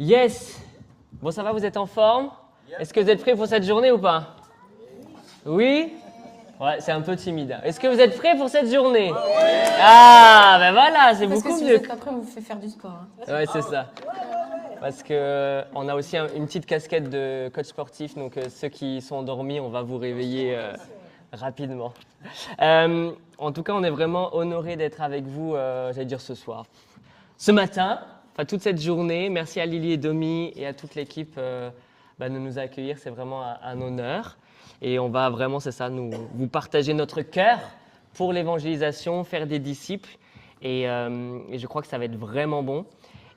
Yes! Bon, ça va, vous êtes en forme? Est-ce que vous êtes prêts pour cette journée ou pas? Oui? Ouais, c'est un peu timide. Est-ce que vous êtes prêts pour cette journée? Ah, ben voilà, c'est beaucoup Parce que si mieux. vous êtes pas prêt, on vous fait faire du sport. Hein. Ouais, c'est ça. Parce que on a aussi une petite casquette de coach sportif, donc ceux qui sont endormis, on va vous réveiller rapidement. En tout cas, on est vraiment honorés d'être avec vous, j'allais dire ce soir. Ce matin, enfin toute cette journée, merci à Lily et Domi et à toute l'équipe de nous accueillir, c'est vraiment un honneur. Et on va vraiment, c'est ça, vous partager notre cœur pour l'évangélisation, faire des disciples. Et je crois que ça va être vraiment bon.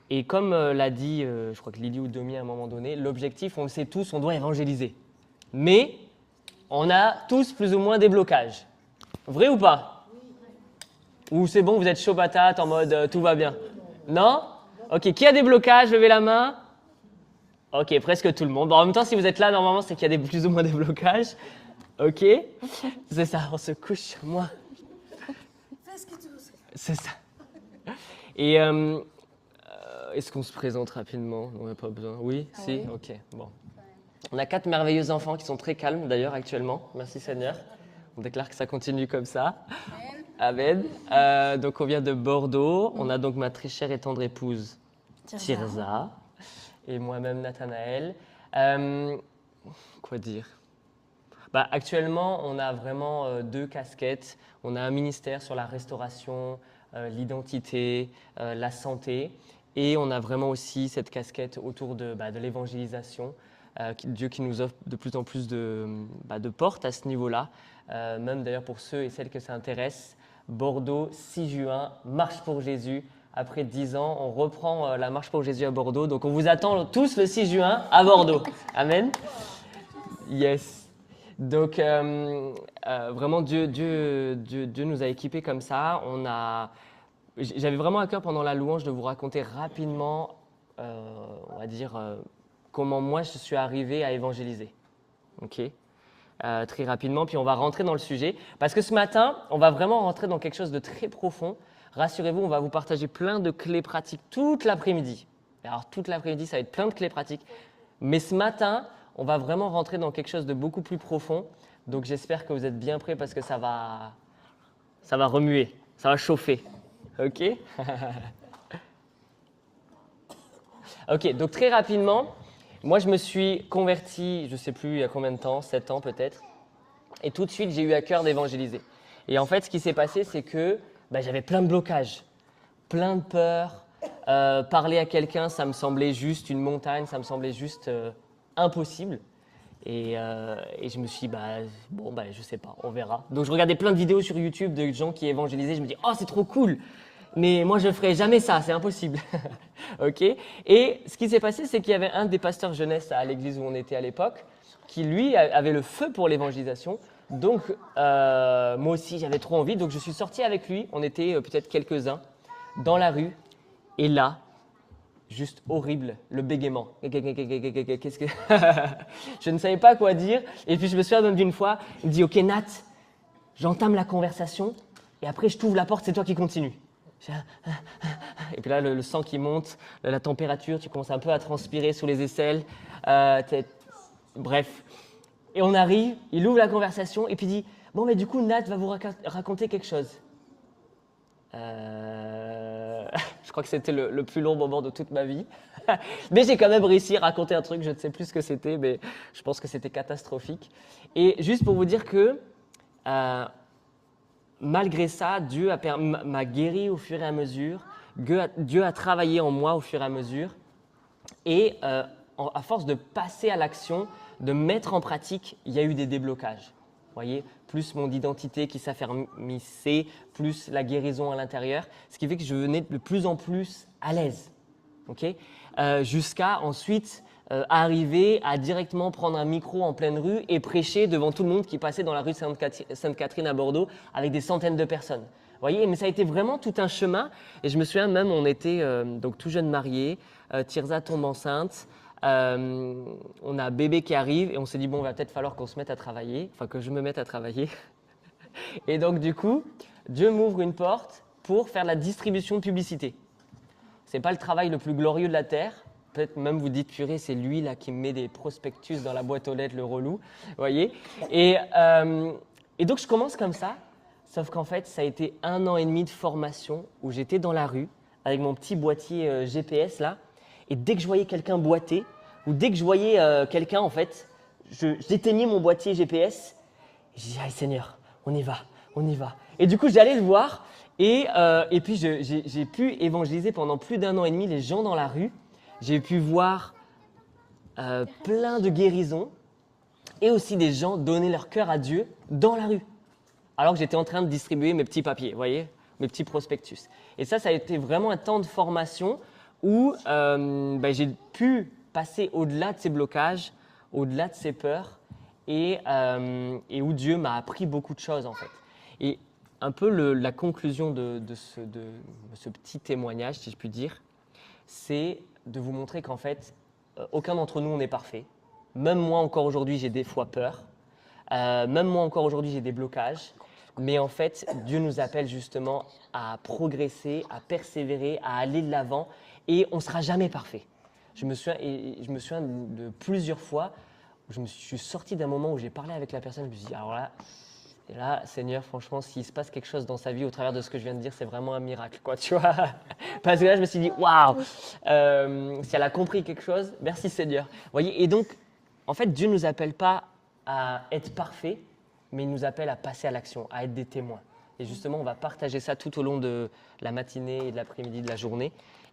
Et comme l'a dit, je crois que Lily ou Domi à un moment donné, l'objectif, on le sait tous, on doit évangéliser. Mais on a tous plus ou moins des blocages. Vrai ou pas? Ou c'est bon, vous êtes chaud patate en mode tout va bien? Non? Ok, qui a des blocages? Levez la main. Ok, presque tout le monde. Bon, en même temps, si vous êtes là, normalement, c'est qu'il y a plus ou moins des blocages. Ok? C'est ça, on se couche sur moi. C'est ça. Et est-ce qu'on se présente rapidement? On n'a pas besoin. Oui? Ah Si? oui. Ok, bon. On a 4 merveilleux enfants qui sont très calmes, d'ailleurs, actuellement. Merci Seigneur. On déclare que ça continue comme ça. Amen. Donc, on vient de Bordeaux. On a donc ma très chère et tendre épouse, Tirza. Et moi-même, Nathanaël. Quoi dire? Actuellement, on a vraiment 2 casquettes. On a un ministère sur la restauration, l'identité, la santé. Et on a vraiment aussi cette casquette autour de l'évangélisation. Dieu qui nous offre de plus en plus de portes à ce niveau-là. Même d'ailleurs pour ceux et celles que ça intéresse, Bordeaux, 6 juin, Marche pour Jésus. Après 10 ans, on reprend la Marche pour Jésus à Bordeaux. Donc on vous attend tous le 6 juin à Bordeaux. Amen. Yes. Donc vraiment Dieu nous a équipés comme ça. J'avais vraiment à cœur pendant la louange de vous raconter rapidement, on va dire, comment moi je suis arrivé à évangéliser. Ok. Très rapidement, puis on va rentrer dans le sujet. Parce que ce matin, on va vraiment rentrer dans quelque chose de très profond. Rassurez-vous, on va vous partager plein de clés pratiques toute l'après-midi. Alors toute l'après-midi, ça va être plein de clés pratiques. Mais ce matin, on va vraiment rentrer dans quelque chose de beaucoup plus profond. Donc j'espère que vous êtes bien prêts parce que ça va remuer, ça va chauffer. Ok? Ok, donc très rapidement, moi je me suis converti, je ne sais plus il y a combien de temps, 7 ans peut-être. Et tout de suite, j'ai eu à cœur d'évangéliser. Et en fait, ce qui s'est passé, c'est que j'avais plein de blocages, plein de peurs. Parler à quelqu'un, ça me semblait juste une montagne, ça me semblait juste impossible. Et je me suis dit, je sais pas, on verra. Donc je regardais plein de vidéos sur YouTube de gens qui évangélisaient. Je me dis, oh, c'est trop cool. Mais moi, je ne ferai jamais ça, c'est impossible. Ok. Et ce qui s'est passé, c'est qu'il y avait un des pasteurs jeunesse à l'église où on était à l'époque, qui lui avait le feu pour l'évangélisation. Donc moi aussi, j'avais trop envie. Donc je suis sorti avec lui. On était peut-être quelques-uns dans la rue. Et là, juste horrible, le bégaiement. Qu'est-ce que je ne savais pas quoi dire. Et puis je me souviens d'une fois, il me dit, ok Nat, j'entame la conversation et après je t'ouvre la porte, c'est toi qui continues. Et puis là, le sang qui monte, la température, tu commences un peu à transpirer sous les aisselles. Bref. Et on arrive, il ouvre la conversation et puis dit, bon mais du coup Nat va vous raconter quelque chose. Je crois que c'était le plus long moment de toute ma vie. Mais j'ai quand même réussi à raconter un truc, je ne sais plus ce que c'était, mais je pense que c'était catastrophique. Et juste pour vous dire que malgré ça, Dieu m'a guéri au fur et à mesure. Dieu a travaillé en moi au fur et à mesure. Et à force de passer à l'action, de mettre en pratique, il y a eu des déblocages. Vous voyez, plus mon identité qui s'affermissait, plus la guérison à l'intérieur, ce qui fait que je venais de plus en plus à l'aise. Okay, jusqu'à ensuite arriver à directement prendre un micro en pleine rue et prêcher devant tout le monde qui passait dans la rue Sainte-Catherine à Bordeaux avec des centaines de personnes. Vous voyez, mais ça a été vraiment tout un chemin. Et je me souviens même, on était donc tout jeune mariés, Tirza tombe enceinte, on a bébé qui arrive et on s'est dit, bon, il va peut-être falloir qu'on se mette à travailler, enfin que je me mette à travailler. Et donc du coup, Dieu m'ouvre une porte pour faire la distribution de publicité. Ce n'est pas le travail le plus glorieux de la terre, peut-être même vous dites, purée, c'est lui là qui me met des prospectus dans la boîte aux lettres, le relou, vous voyez. Et donc je commence comme ça, sauf qu'en fait, ça a été 1 an et demi de formation où j'étais dans la rue avec mon petit boîtier GPS là, et dès que je voyais quelqu'un boiter, ou dès que je voyais quelqu'un, en fait, j'éteignais mon boîtier GPS, et je disais, ah Seigneur, on y va, on y va. Et du coup, j'allais le voir, et puis j'ai pu évangéliser pendant plus d'1 an et demi les gens dans la rue. J'ai pu voir plein de guérisons, et aussi des gens donner leur cœur à Dieu dans la rue, alors que j'étais en train de distribuer mes petits papiers, vous voyez, mes petits prospectus. Et ça a été vraiment un temps de formation où j'ai pu passer au-delà de ces blocages, au-delà de ces peurs, et où Dieu m'a appris beaucoup de choses en fait. Et un peu la conclusion de ce petit témoignage, si je puis dire, c'est de vous montrer qu'en fait, aucun d'entre nous, on est parfait. Même moi, encore aujourd'hui, j'ai des fois peur. Même moi, encore aujourd'hui, j'ai des blocages. Mais en fait, Dieu nous appelle justement à progresser, à persévérer, à aller de l'avant. Et on ne sera jamais parfait. Je me souviens de plusieurs fois où je suis sorti d'un moment où j'ai parlé avec la personne. Je me suis dit, alors là, Seigneur, franchement, s'il se passe quelque chose dans sa vie au travers de ce que je viens de dire, c'est vraiment un miracle, quoi, tu vois. Parce que là, je me suis dit, waouh, si elle a compris quelque chose, merci Seigneur. Vous voyez, et donc, en fait, Dieu ne nous appelle pas à être parfait, mais il nous appelle à passer à l'action, à être des témoins. Et justement, on va partager ça tout au long de la matinée et de l'après-midi, de la journée.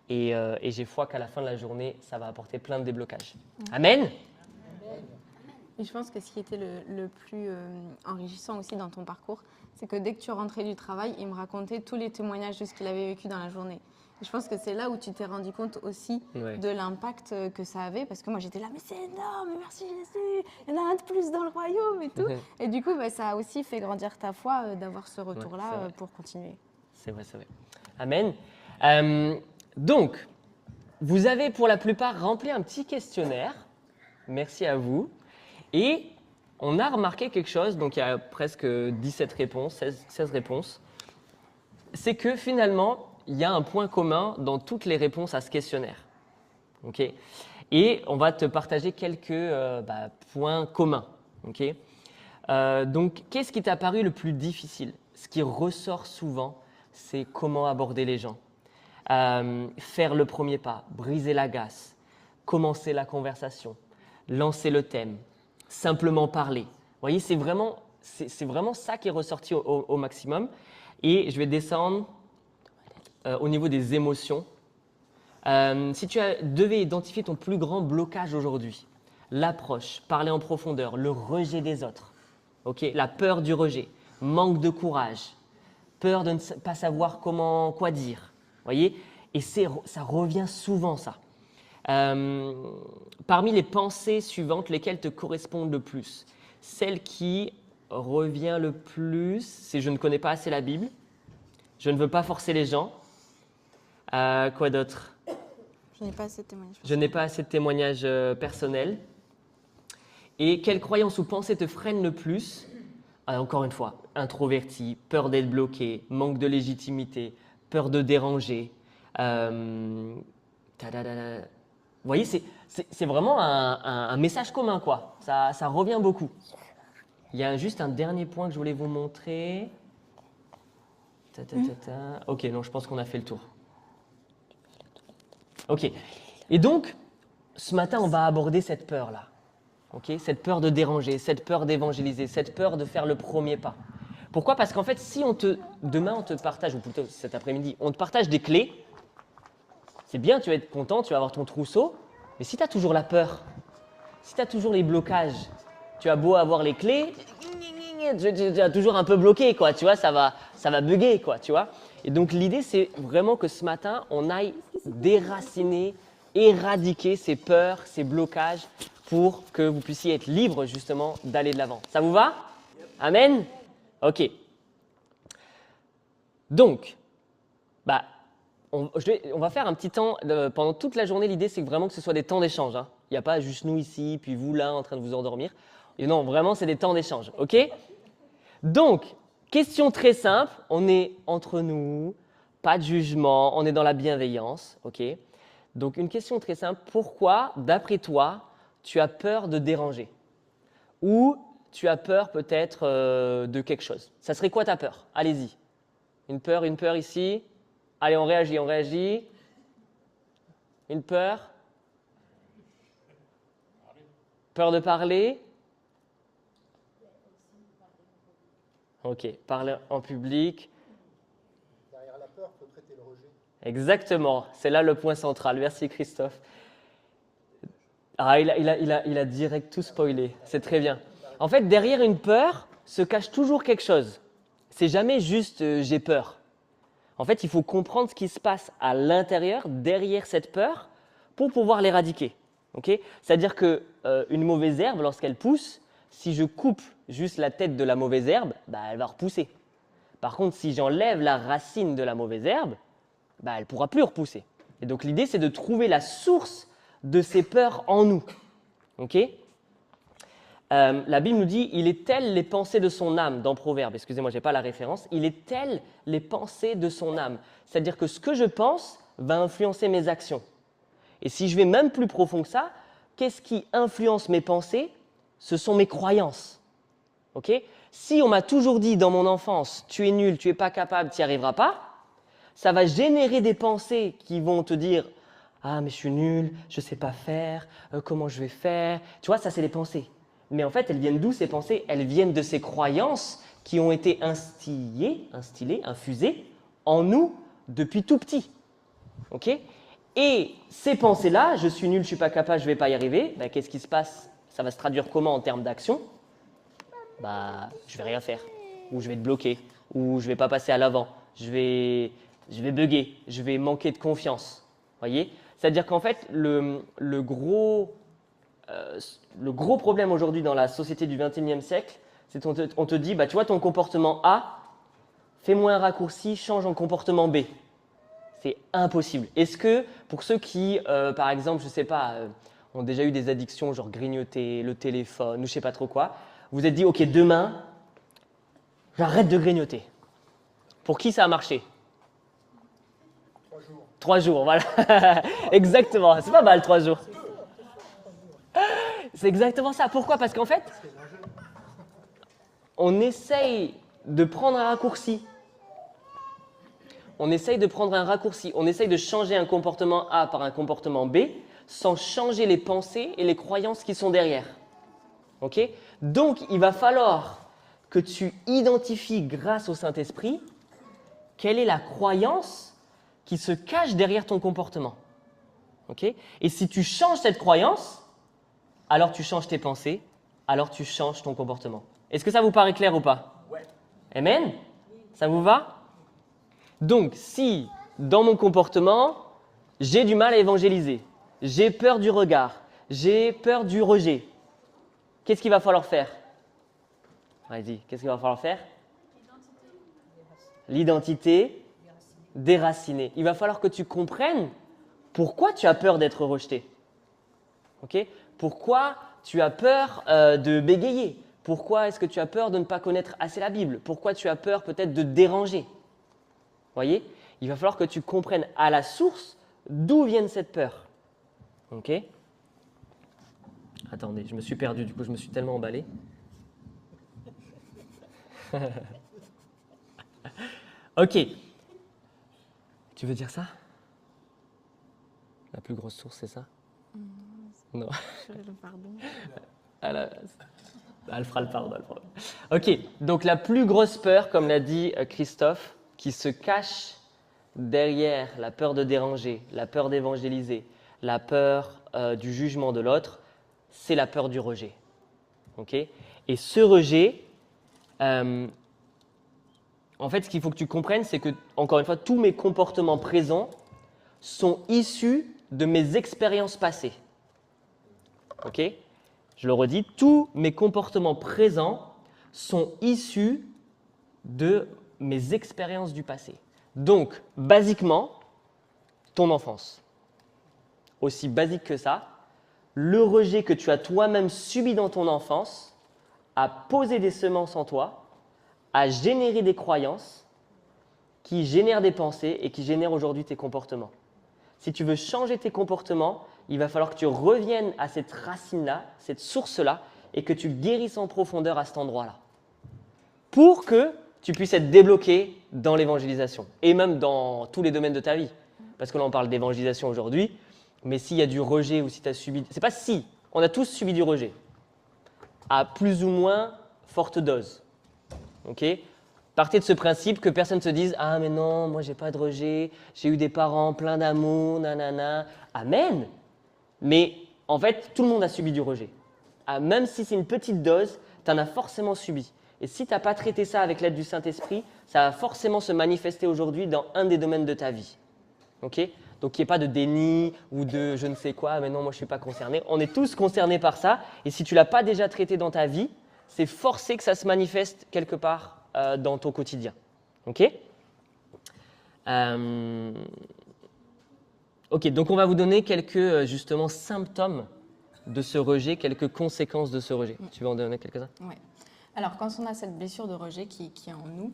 Et j'ai foi qu'à la fin de la journée, ça va apporter plein de déblocages. Amen. Et je pense que ce qui était le plus enrichissant aussi dans ton parcours, c'est que dès que tu rentrais du travail, il me racontait tous les témoignages de ce qu'il avait vécu dans la journée. Et je pense que c'est là où tu t'es rendu compte aussi de l'impact que ça avait, parce que moi j'étais là, mais c'est énorme, merci Jésus, il y en a un de plus dans le royaume et tout. Et du coup, ça a aussi fait grandir ta foi d'avoir ce retour-là pour continuer. C'est vrai, c'est vrai. Amen. Donc, vous avez pour la plupart rempli un petit questionnaire. Merci à vous. Et on a remarqué quelque chose, donc il y a presque 17 réponses, 16 réponses. C'est que finalement, il y a un point commun dans toutes les réponses à ce questionnaire. Okay. Et on va te partager quelques points communs. Okay. Donc, qu'est-ce qui t'a paru le plus difficile? Ce qui ressort souvent, c'est comment aborder les gens. Faire le premier pas, briser la glace, commencer la conversation, lancer le thème, simplement parler. Vous voyez, c'est vraiment ça qui est ressorti au maximum. Et je vais descendre au niveau des émotions. Si tu devais identifier ton plus grand blocage aujourd'hui, l'approche, parler en profondeur, le rejet des autres, okay, la peur du rejet, manque de courage, peur de ne pas savoir quoi dire. Voyez, et ça revient souvent, ça. Parmi les pensées suivantes, lesquelles te correspondent le plus? Celle qui revient le plus, c'est « je ne connais pas assez la Bible »,« je ne veux pas forcer les gens ». Quoi d'autre? Je n'ai pas assez de témoignages. Je n'ai pas assez de témoignages personnels. Et quelle croyance ou pensée te freine le plus? Encore une fois, introverti, peur d'être bloqué, manque de légitimité, peur de déranger. Vous voyez, c'est vraiment un message commun, quoi. Ça revient beaucoup. Il y a juste un dernier point que je voulais vous montrer. Ok, non, je pense qu'on a fait le tour. Ok. Et donc, ce matin, on va aborder cette peur-là. Okay, cette peur de déranger, cette peur d'évangéliser, cette peur de faire le premier pas. Pourquoi? Parce qu'en fait, si demain on te partage, ou plutôt cet après-midi, on te partage des clés, c'est bien, tu vas être content, tu vas avoir ton trousseau, mais si tu as toujours la peur, si tu as toujours les blocages, tu as beau avoir les clés, tu es toujours un peu bloqué, quoi, tu vois, ça va bugger, quoi, tu vois. Et donc l'idée, c'est vraiment que ce matin, on aille déraciner, éradiquer ces peurs, ces blocages, pour que vous puissiez être libre justement d'aller de l'avant. Ça vous va? Amen? Ok. Donc, on va faire un petit temps, pendant toute la journée, l'idée c'est vraiment que ce soit des temps d'échange. Hein. Il n'y a pas juste nous ici, puis vous là en train de vous endormir. Et non, vraiment c'est des temps d'échange. Ok? Donc, question très simple, on est entre nous, pas de jugement, on est dans la bienveillance. Ok? Donc une question très simple, pourquoi, d'après toi, tu as peur de déranger? Ou tu as peur peut-être de quelque chose? Ça serait quoi ta peur? Allez-y. Une peur ici. Allez, on réagit, on réagit. Une peur? Peur de parler? Ok, parler en public. Derrière la peur, il faut traiter le rejet. Exactement, c'est là le point central. Merci Christophe. Ah, il a direct tout spoilé, c'est très bien. En fait, derrière une peur se cache toujours quelque chose. C'est jamais juste j'ai peur. En fait, il faut comprendre ce qui se passe à l'intérieur, derrière cette peur, pour pouvoir l'éradiquer. Okay? C'est-à-dire qu'une mauvaise herbe, lorsqu'elle pousse, si je coupe juste la tête de la mauvaise herbe, bah, elle va repousser. Par contre, si j'enlève la racine de la mauvaise herbe, bah, elle ne pourra plus repousser. Et donc l'idée, c'est de trouver la source de ces peurs en nous. Okay? La Bible nous dit, il est tel les pensées de son âme, dans Proverbe, excusez-moi, je n'ai pas la référence, il est tel les pensées de son âme. C'est-à-dire que ce que je pense va influencer mes actions. Et si je vais même plus profond que ça, qu'est-ce qui influence mes pensées? Ce sont mes croyances. Okay? Si on m'a toujours dit dans mon enfance, tu es nul, tu n'es pas capable, tu n'y arriveras pas, ça va générer des pensées qui vont te dire, ah mais je suis nul, je ne sais pas faire, comment je vais faire? Tu vois, ça c'est les pensées. Mais en fait, elles viennent d'où ces pensées? Elles viennent de ces croyances qui ont été instillées, infusées en nous depuis tout petit. Okay? Et ces pensées-là, je suis nul, je ne suis pas capable, je ne vais pas y arriver, ben, qu'est-ce qui se passe? Ça va se traduire comment en termes d'action? Bah, je ne vais rien faire, ou je vais être bloqué, ou je ne vais pas passer à l'avant, je vais bugger, je vais manquer de confiance. Voyez? C'est-à-dire qu'en fait, le gros problème aujourd'hui dans la société du XXIe siècle, c'est qu'on te dit, bah, tu vois ton comportement A, fais-moi un raccourci, change en comportement B. C'est impossible. Est-ce que pour ceux qui, par exemple, je ne sais pas, ont déjà eu des addictions, genre grignoter, le téléphone, ou je ne sais pas trop quoi, vous vous êtes dit, ok, demain, j'arrête de grignoter. Pour qui ça a marché? 3 jours. 3 jours, voilà. Exactement. C'est pas mal, 3 jours. C'est exactement ça. Pourquoi? Parce qu'en fait, on essaye de prendre un raccourci. On essaye de prendre un raccourci. On essaye de changer un comportement A par un comportement B sans changer les pensées et les croyances qui sont derrière. Okay? Donc, il va falloir que tu identifies grâce au Saint-Esprit quelle est la croyance qui se cache derrière ton comportement. Okay? Et si tu changes cette croyance, alors tu changes tes pensées, alors tu changes ton comportement. Est-ce que ça vous paraît clair ou pas? Ouais. Amen? Ça vous va? Donc, si dans mon comportement, j'ai du mal à évangéliser, j'ai peur du regard, j'ai peur du rejet, qu'est-ce qu'il va falloir faire? Vas-y, qu'est-ce qu'il va falloir faire? L'identité déracinée. Il va falloir que tu comprennes pourquoi tu as peur d'être rejeté. Okay? Pourquoi tu as peur de bégayer? Pourquoi est-ce que tu as peur de ne pas connaître assez la Bible? Pourquoi tu as peur peut-être de déranger? Voyez? Il va falloir que tu comprennes à la source d'où vient cette peur. Ok? Attendez, je me suis perdu, du coup je me suis tellement emballé. Ok. Tu veux dire ça? La plus grosse source, c'est ça? Non. Pardon. Elle fera le pardon. Ok, donc la plus grosse peur, comme l'a dit Christophe, qui se cache derrière la peur de déranger, la peur d'évangéliser, la peur du jugement de l'autre, c'est la peur du rejet. Okay? Et ce rejet, en fait, ce qu'il faut que tu comprennes, c'est que, encore une fois, tous mes comportements présents sont issus de mes expériences passées. Ok? Je le redis, tous mes comportements présents sont issus de mes expériences du passé. Donc, basiquement, ton enfance. Aussi basique que ça, le rejet que tu as toi-même subi dans ton enfance a posé des semences en toi, a généré des croyances qui génèrent des pensées et qui génèrent aujourd'hui tes comportements. Si tu veux changer tes comportements, il va falloir que tu reviennes à cette racine-là, cette source-là, et que tu guérisses en profondeur à cet endroit-là. Pour que tu puisses être débloqué dans l'évangélisation, et même dans tous les domaines de ta vie. Parce que là, on parle d'évangélisation aujourd'hui, mais s'il y a du rejet ou si tu as subi… C'est pas si, on a tous subi du rejet, à plus ou moins forte dose. Ok ? Partez de ce principe que personne ne se dise « Ah, mais non, moi, j'ai pas de rejet, j'ai eu des parents pleins d'amour, nanana. » Amen. Mais en fait, tout le monde a subi du rejet. Ah, même si c'est une petite dose, tu en as forcément subi. Et si tu n'as pas traité ça avec l'aide du Saint-Esprit, ça va forcément se manifester aujourd'hui dans un des domaines de ta vie. Ok ? Donc, il n'y ait pas de déni ou de je ne sais quoi, mais non, moi, je ne suis pas concerné. On est tous concernés par ça. Et si tu ne l'as pas déjà traité dans ta vie, c'est forcé que ça se manifeste quelque part dans ton quotidien. Ok ? Ok, donc on va vous donner quelques justement symptômes de ce rejet, quelques conséquences de ce rejet. Tu veux en donner quelques-uns ? Ouais. Alors, quand on a cette blessure de rejet qui est en nous,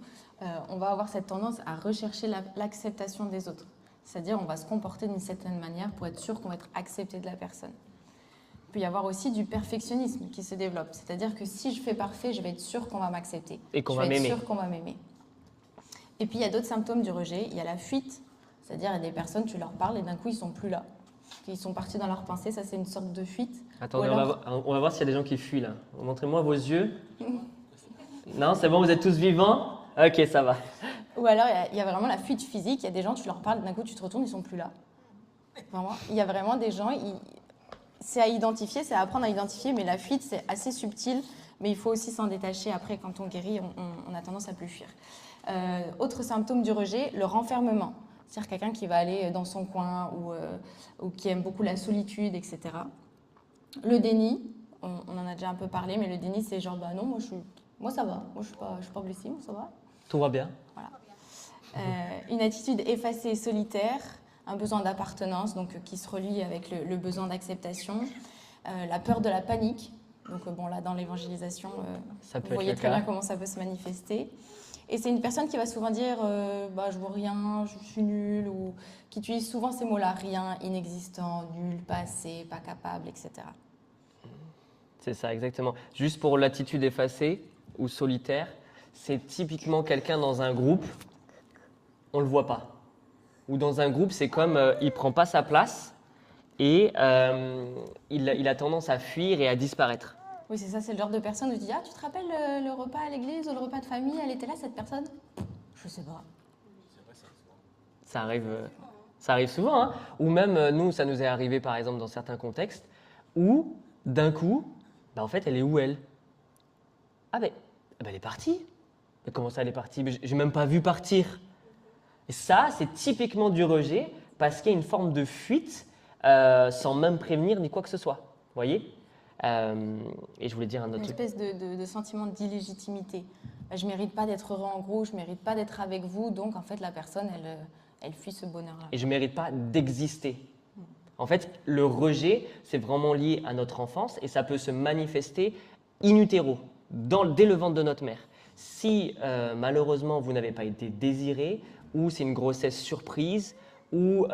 on va avoir cette tendance à rechercher l'acceptation des autres. C'est-à-dire, on va se comporter d'une certaine manière pour être sûr qu'on va être accepté de la personne. Il peut y avoir aussi du perfectionnisme qui se développe. C'est-à-dire que si je fais parfait, je vais être sûr qu'on va m'accepter. Et qu'on va m'aimer. Je vais être sûr qu'on va m'aimer. Et puis, il y a d'autres symptômes du rejet. Il y a la fuite. C'est-à-dire, il y a des personnes, tu leur parles et d'un coup, ils ne sont plus là. Ils sont partis dans leur pensée. Ça, c'est une sorte de fuite. Attendez, alors… on va voir s'il y a des gens qui fuient là. Montrez-moi vos yeux. Non, c'est bon, vous êtes tous vivants ? Ok, ça va. Ou alors, il y a vraiment la fuite physique. Il y a des gens, tu leur parles, d'un coup, tu te retournes, ils ne sont plus là. Vraiment, il y a vraiment des gens, c'est à identifier, c'est à apprendre à identifier, mais la fuite, c'est assez subtil. Mais il faut aussi s'en détacher. Après, quand on guérit, on a tendance à plus fuir. Autre symptôme du rejet, le renfermement. C'est-à-dire quelqu'un qui va aller dans son coin ou qui aime beaucoup la solitude, etc. Le déni, on en a déjà un peu parlé, mais le déni, c'est genre, bah non, moi ça va, moi je suis pas blessée, moi ça va. Tout va bien. Voilà. Une attitude effacée et solitaire, un besoin d'appartenance, donc qui se relie avec le besoin d'acceptation, la peur de la panique. Donc bon, là, dans l'évangélisation, vous voyez très bien comment ça peut se manifester. Et c'est une personne qui va souvent dire bah, « je vois rien, je suis nulle » ou qui utilise souvent ces mots-là, rien, inexistant, nul, pas assez, pas capable, etc. C'est ça, exactement. Juste pour l'attitude effacée ou solitaire, c'est typiquement quelqu'un dans un groupe, on ne le voit pas. Ou dans un groupe, c'est comme il ne prend pas sa place et il a tendance à fuir et à disparaître. Oui, c'est ça, c'est le genre de personne où tu dis « Ah, tu te rappelles le repas à l'église ou le repas de famille, elle était là cette personne ?» Je sais pas. Ça arrive souvent, hein. Ou même nous, ça nous est arrivé par exemple dans certains contextes où d'un coup, bah, en fait, elle est où elle ? Ah ben, elle est partie. Mais comment ça, elle est partie ? J'ai même pas vu partir. Et ça, c'est typiquement du rejet parce qu'il y a une forme de fuite sans même prévenir ni quoi que ce soit. Vous voyez ? Et je voulais dire un autre truc. Une espèce de sentiment d'illégitimité. Je ne mérite pas d'être heureux en groupe, je ne mérite pas d'être avec vous, donc en fait la personne, elle fuit ce bonheur-là. Et je ne mérite pas d'exister. En fait, le rejet, c'est vraiment lié à notre enfance et ça peut se manifester in utero, dès le ventre de notre mère. Si malheureusement vous n'avez pas été désiré, ou c'est une grossesse surprise, ou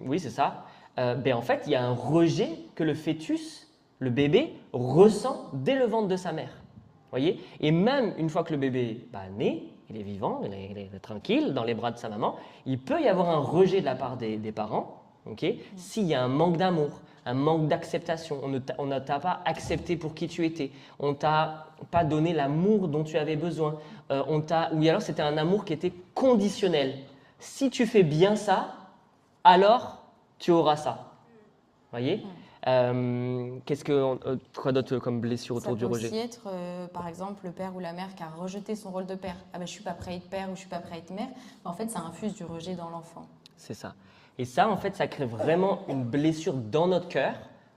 oui c'est ça, ben en fait il y a un rejet que le fœtus, le bébé, ressent dès le ventre de sa mère. Voyez ? Et même une fois que le bébé naît, il est vivant, il est tranquille dans les bras de sa maman, il peut y avoir un rejet de la part des parents, okay, s'il y a un manque d'amour, un manque d'acceptation, on ne t'a pas accepté pour qui tu étais, on ne t'a pas donné l'amour dont tu avais besoin, ou alors c'était un amour qui était conditionnel. Si tu fais bien ça, alors tu auras ça. Voyez ? Quoi d'autre comme blessure autour du rejet ? Ça peut aussi être, par exemple, le père ou la mère qui a rejeté son rôle de père. Ah ben, je ne suis pas prêt à être père ou je ne suis pas prêt à être mère. En fait, ça infuse du rejet dans l'enfant. C'est ça. Et ça, en fait, ça crée vraiment une blessure dans notre cœur,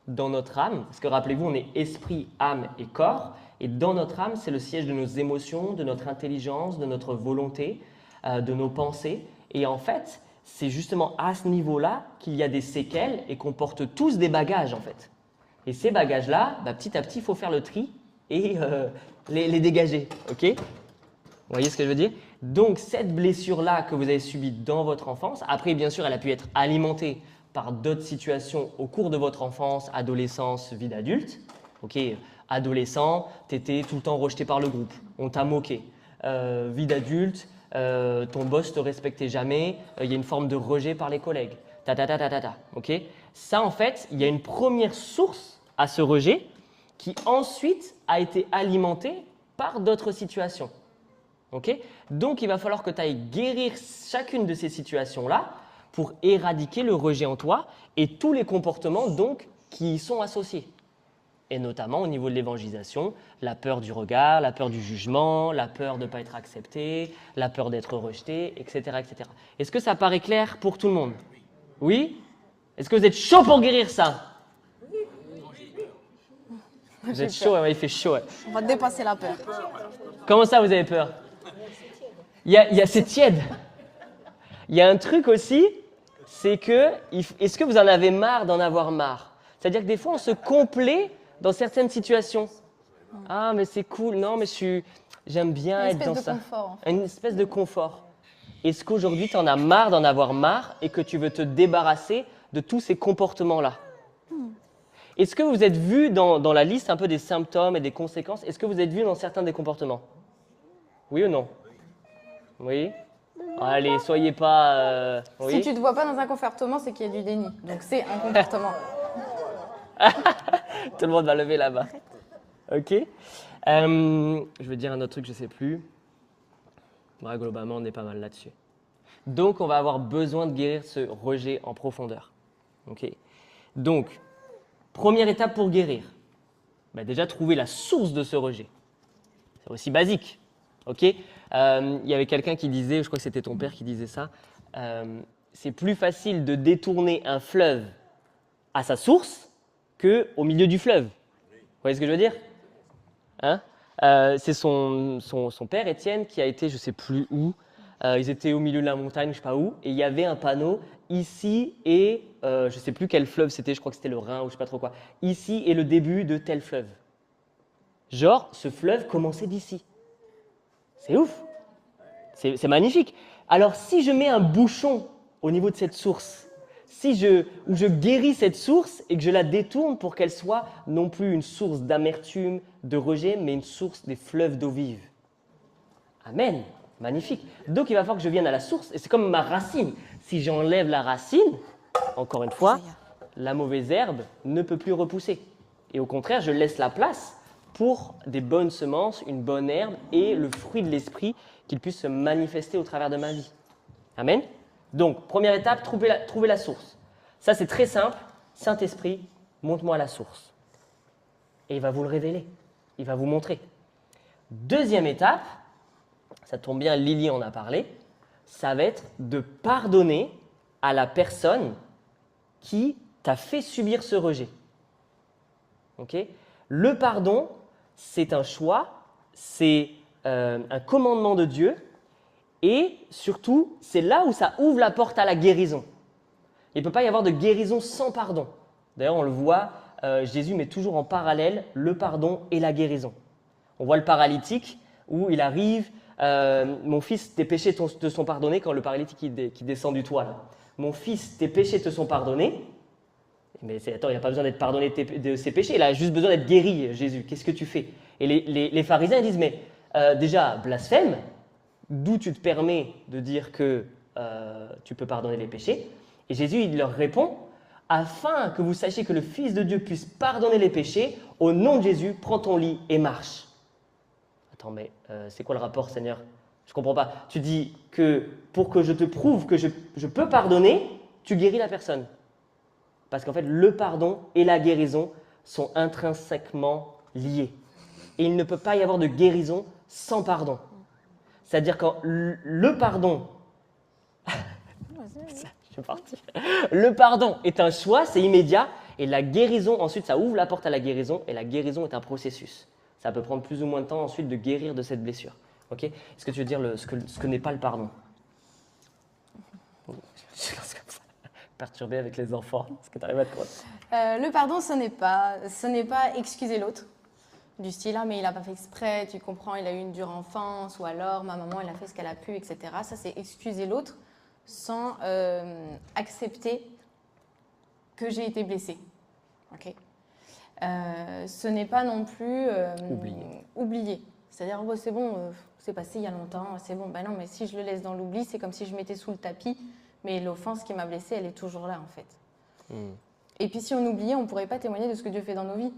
dans notre âme. Parce que rappelez-vous, on est esprit, âme et corps. Et dans notre âme, c'est le siège de nos émotions, de notre intelligence, de notre volonté, de nos pensées. Et en fait, c'est justement à ce niveau-là qu'il y a des séquelles et qu'on porte tous des bagages en fait. Et ces bagages-là, petit à petit, il faut faire le tri et les dégager. Okay ? voyez ce que je veux dire? Donc, cette blessure-là que vous avez subie dans votre enfance, après, bien sûr, elle a pu être alimentée par d'autres situations au cours de votre enfance, adolescence, vie d'adulte. Ok, adolescent, tu étais tout le temps rejeté par le groupe, on t'a moqué. Vie d'adulte, ton boss te respectait jamais, il y a une forme de rejet par les collègues. Ok? Ça, en fait, il y a une première source à ce rejet qui ensuite a été alimentée par d'autres situations. Ok? Donc, il va falloir que tu ailles guérir chacune de ces situations-là pour éradiquer le rejet en toi et tous les comportements donc, qui y sont associés. Et notamment au niveau de l'évangélisation, la peur du regard, la peur du jugement, la peur de ne pas être accepté, la peur d'être rejeté, etc., etc. Est-ce que ça paraît clair pour tout le monde? Oui? Est-ce que vous êtes chaud pour guérir ça? Vous êtes chaud, ouais, il fait chaud. Ouais. On va dépasser la peur. Comment ça, vous avez peur? C'est tiède. Il y a un truc aussi, c'est que, est-ce que vous en avez marre d'en avoir marre? C'est-à-dire que des fois, on se complaît dans certaines situations. Ah, mais c'est cool. Non, mais j'aime bien être dans ça. Confort, en fait. Une espèce de confort. Est-ce qu'aujourd'hui, tu en as marre d'en avoir marre et que tu veux te débarrasser de tous ces comportements-là? Est-ce que vous êtes vu dans la liste un peu des symptômes et des conséquences, est-ce que vous êtes vu dans certains des comportements? Oui ou non? Oui? Allez, soyez pas... oui? Si tu ne te vois pas dans un comportement, c'est qu'il y a du déni. Donc c'est un comportement. Tout le monde va lever là-bas. Ok. Je vais dire un autre truc, je ne sais plus. Ouais, globalement, on est pas mal là-dessus. Donc, on va avoir besoin de guérir ce rejet en profondeur. Ok. Donc, première étape pour guérir. Déjà, trouver la source de ce rejet. C'est aussi basique. Ok. Il y avait quelqu'un qui disait, je crois que c'était ton père qui disait ça, c'est plus facile de détourner un fleuve à sa source qu'au milieu du fleuve. Vous voyez ce que je veux dire? Hein? C'est son père, Étienne, qui a été, je ne sais plus où, ils étaient au milieu de la montagne, je ne sais pas où, et il y avait un panneau, ici et, je ne sais plus quel fleuve c'était, je crois que c'était le Rhin ou je ne sais pas trop quoi, ici est le début de tel fleuve. Genre, ce fleuve commençait d'ici. C'est ouf. C'est magnifique. Alors, si je mets un bouchon au niveau de cette source, où je guéris cette source et que je la détourne pour qu'elle soit non plus une source d'amertume, de rejet, mais une source des fleuves d'eau vive. Amen. Magnifique. Donc, il va falloir que je vienne à la source. Et c'est comme ma racine. Si j'enlève la racine, encore une fois, la mauvaise herbe ne peut plus repousser. Et au contraire, je laisse la place pour des bonnes semences, une bonne herbe et le fruit de l'esprit qu'il puisse se manifester au travers de ma vie. Amen. Donc, première étape, trouver la source. Ça, c'est très simple. Saint-Esprit, montre-moi la source. Et il va vous le révéler. Il va vous montrer. Deuxième étape, ça tombe bien, Lily en a parlé, ça va être de pardonner à la personne qui t'a fait subir ce rejet. Okay? Le pardon, c'est un choix, c'est un commandement de Dieu. Et surtout, c'est là où ça ouvre la porte à la guérison. Il ne peut pas y avoir de guérison sans pardon. D'ailleurs, on le voit, Jésus met toujours en parallèle le pardon et la guérison. On voit le paralytique où il arrive, mon fils, tes péchés te sont pardonnés, quand le paralytique qui descend du toit. Là. Mon fils, tes péchés te sont pardonnés. Mais attends, il n'a pas besoin d'être pardonné de ses péchés, il a juste besoin d'être guéri, Jésus. Qu'est-ce que tu fais? Et les pharisiens ils disent, mais déjà, blasphème. D'où tu te permets de dire que tu peux pardonner les péchés? Et Jésus, il leur répond, afin que vous sachiez que le Fils de Dieu puisse pardonner les péchés, au nom de Jésus, prends ton lit et marche. Attends, mais c'est quoi le rapport, Seigneur? Je ne comprends pas. Tu dis que pour que je te prouve que je peux pardonner, tu guéris la personne. Parce qu'en fait, le pardon et la guérison sont intrinsèquement liés. Et il ne peut pas y avoir de guérison sans pardon. C'est-à-dire que le pardon, je suis parti. Le pardon est un choix, c'est immédiat, et la guérison, ensuite, ça ouvre la porte à la guérison, et la guérison est un processus. Ça peut prendre plus ou moins de temps ensuite de guérir de cette blessure. Okay? Est-ce que tu veux dire ce que n'est pas le pardon? Je lance comme ça. Perturbé avec les enfants. Est-ce que tu arrives à te croire? Le pardon, ce n'est pas excuser l'autre. Du style, ah, mais il n'a pas fait exprès, tu comprends, il a eu une dure enfance, ou alors ma maman, elle a fait ce qu'elle a pu, etc. Ça, c'est excuser l'autre sans accepter que j'ai été blessée. Ok. Ce n'est pas non plus oublier. C'est-à-dire, oh, c'est bon, c'est passé il y a longtemps, c'est bon. Ben non, mais si je le laisse dans l'oubli, c'est comme si je mettais sous le tapis, mais l'offense qui m'a blessée, elle est toujours là, en fait. Et puis, si on oubliait, on ne pourrait pas témoigner de ce que Dieu fait dans nos vies.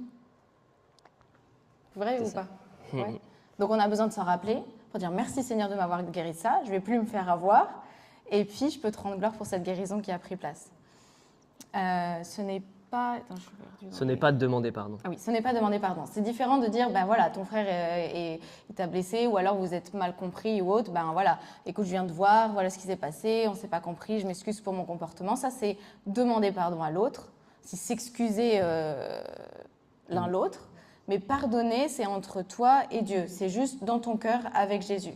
Vrai ou pas? Ouais. Donc, on a besoin de s'en rappeler pour dire merci Seigneur de m'avoir guéri de ça, je ne vais plus me faire avoir, et puis je peux te rendre gloire pour cette guérison qui a pris place. Ce n'est pas... Attends, ce n'est pas de demander pardon. Ah oui, ce n'est pas demander pardon. C'est différent de dire, ben voilà, ton frère il t'a blessé, ou alors vous êtes mal compris ou autre, ben voilà, écoute, je viens de voir, voilà ce qui s'est passé, on ne s'est pas compris, je m'excuse pour mon comportement. Ça, c'est demander pardon à l'autre, c'est s'excuser l'un l'autre. Mais pardonner, c'est entre toi et Dieu. C'est juste dans ton cœur avec Jésus.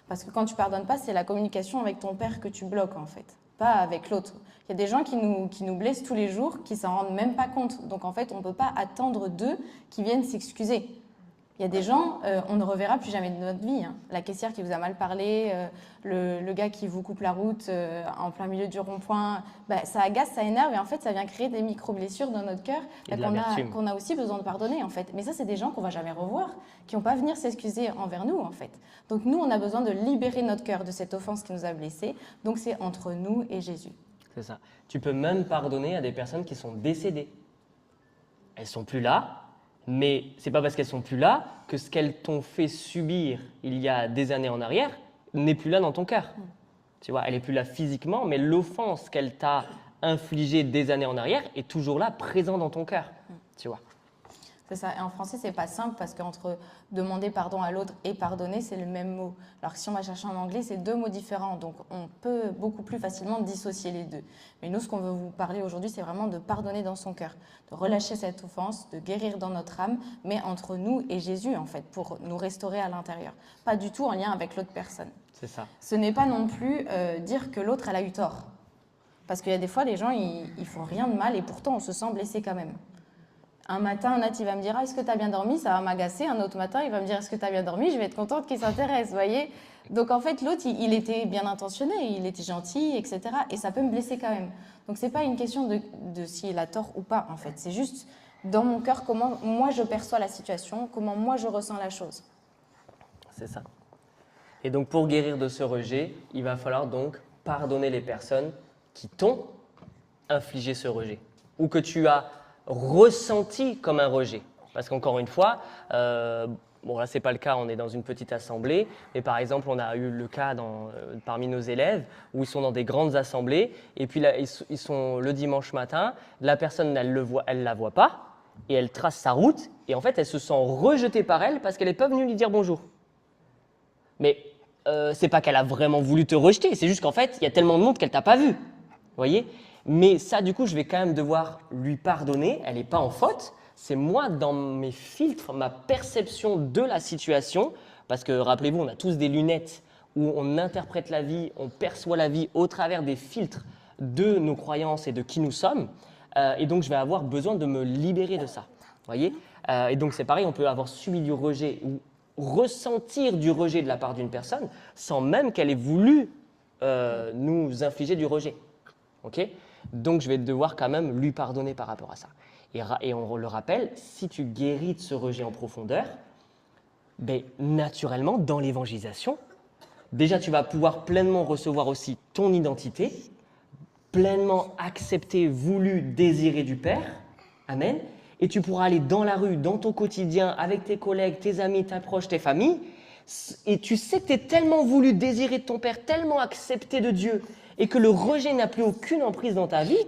Parce que quand tu pardonnes pas, c'est la communication avec ton Père que tu bloques, en fait, pas avec l'autre. Il y a des gens qui nous blessent tous les jours, qui s'en rendent même pas compte. Donc, en fait, on ne peut pas attendre d'eux qu'ils viennent s'excuser. Il y a des gens, on ne reverra plus jamais de notre vie. Hein. La caissière qui vous a mal parlé, le gars qui vous coupe la route en plein milieu du rond-point, bah, ça agace, ça énerve et en fait, ça vient créer des micro-blessures dans notre cœur qu'on a aussi besoin de pardonner en fait. Mais ça, c'est des gens qu'on va jamais revoir, qui n'ont pas à venir s'excuser envers nous en fait. Donc nous, on a besoin de libérer notre cœur de cette offense qui nous a blessés. Donc c'est entre nous et Jésus. C'est ça. Tu peux même pardonner à des personnes qui sont décédées. Elles sont plus là. Mais ce n'est pas parce qu'elles sont plus là que ce qu'elles t'ont fait subir il y a des années en arrière n'est plus là dans ton cœur. Tu vois, elle n'est plus là physiquement, mais l'offense qu'elle t'a infligée des années en arrière est toujours là, présente dans ton cœur. Tu vois. C'est ça. Et en français, c'est pas simple parce qu'entre demander pardon à l'autre et pardonner, c'est le même mot. Alors que si on va chercher en anglais, c'est deux mots différents. Donc, on peut beaucoup plus facilement dissocier les deux. Mais nous, ce qu'on veut vous parler aujourd'hui, c'est vraiment de pardonner dans son cœur, de relâcher cette offense, de guérir dans notre âme, mais entre nous et Jésus, en fait, pour nous restaurer à l'intérieur. Pas du tout en lien avec l'autre personne. C'est ça. Ce n'est pas non plus dire que l'autre, elle a eu tort. Parce qu'il y a des fois, les gens, ils font rien de mal et pourtant, on se sent blessé quand même. Un matin, Nat, il va me dire « Ah, est-ce que tu as bien dormi ?» Ça va m'agacer. Un autre matin, il va me dire « Est-ce que tu as bien dormi ?» Je vais être contente qu'il s'intéresse, vous voyez. Donc, en fait, l'autre, il était bien intentionné, il était gentil, etc. Et ça peut me blesser quand même. Donc, ce n'est pas une question de s'il a tort ou pas, en fait. C'est juste, dans mon cœur, comment moi, je perçois la situation, comment moi, je ressens la chose. C'est ça. Et donc, pour guérir de ce rejet, il va falloir donc pardonner les personnes qui t'ont infligé ce rejet ou que tu as ressenti comme un rejet. Parce qu'encore une fois, bon là c'est pas le cas, on est dans une petite assemblée, mais par exemple on a eu le cas parmi nos élèves où ils sont dans des grandes assemblées et puis là, ils sont le dimanche matin, la personne elle la voit pas et elle trace sa route et en fait elle se sent rejetée par elle parce qu'elle n'est pas venue lui dire bonjour. Mais c'est pas qu'elle a vraiment voulu te rejeter, c'est juste qu'en fait il y a tellement de monde qu'elle t'a pas vu, vous voyez. Mais ça, du coup, je vais quand même devoir lui pardonner. Elle n'est pas en faute. C'est moi, dans mes filtres, ma perception de la situation. Parce que, rappelez-vous, on a tous des lunettes où on interprète la vie, on perçoit la vie au travers des filtres de nos croyances et de qui nous sommes. Et donc, je vais avoir besoin de me libérer de ça. Voyez. Et donc, c'est pareil, on peut avoir subi du rejet ou ressentir du rejet de la part d'une personne sans même qu'elle ait voulu nous infliger du rejet. Ok ? Donc, je vais devoir quand même lui pardonner par rapport à ça. Et on le rappelle, si tu guéris de ce rejet en profondeur, ben, naturellement, dans l'évangélisation, déjà, tu vas pouvoir pleinement recevoir aussi ton identité, pleinement accepter, voulu, désiré du Père. Amen. Et tu pourras aller dans la rue, dans ton quotidien, avec tes collègues, tes amis, tes proches, tes familles. Et tu sais que tu es tellement voulu, désiré de ton Père, tellement accepté de Dieu, et que le rejet n'a plus aucune emprise dans ta vie,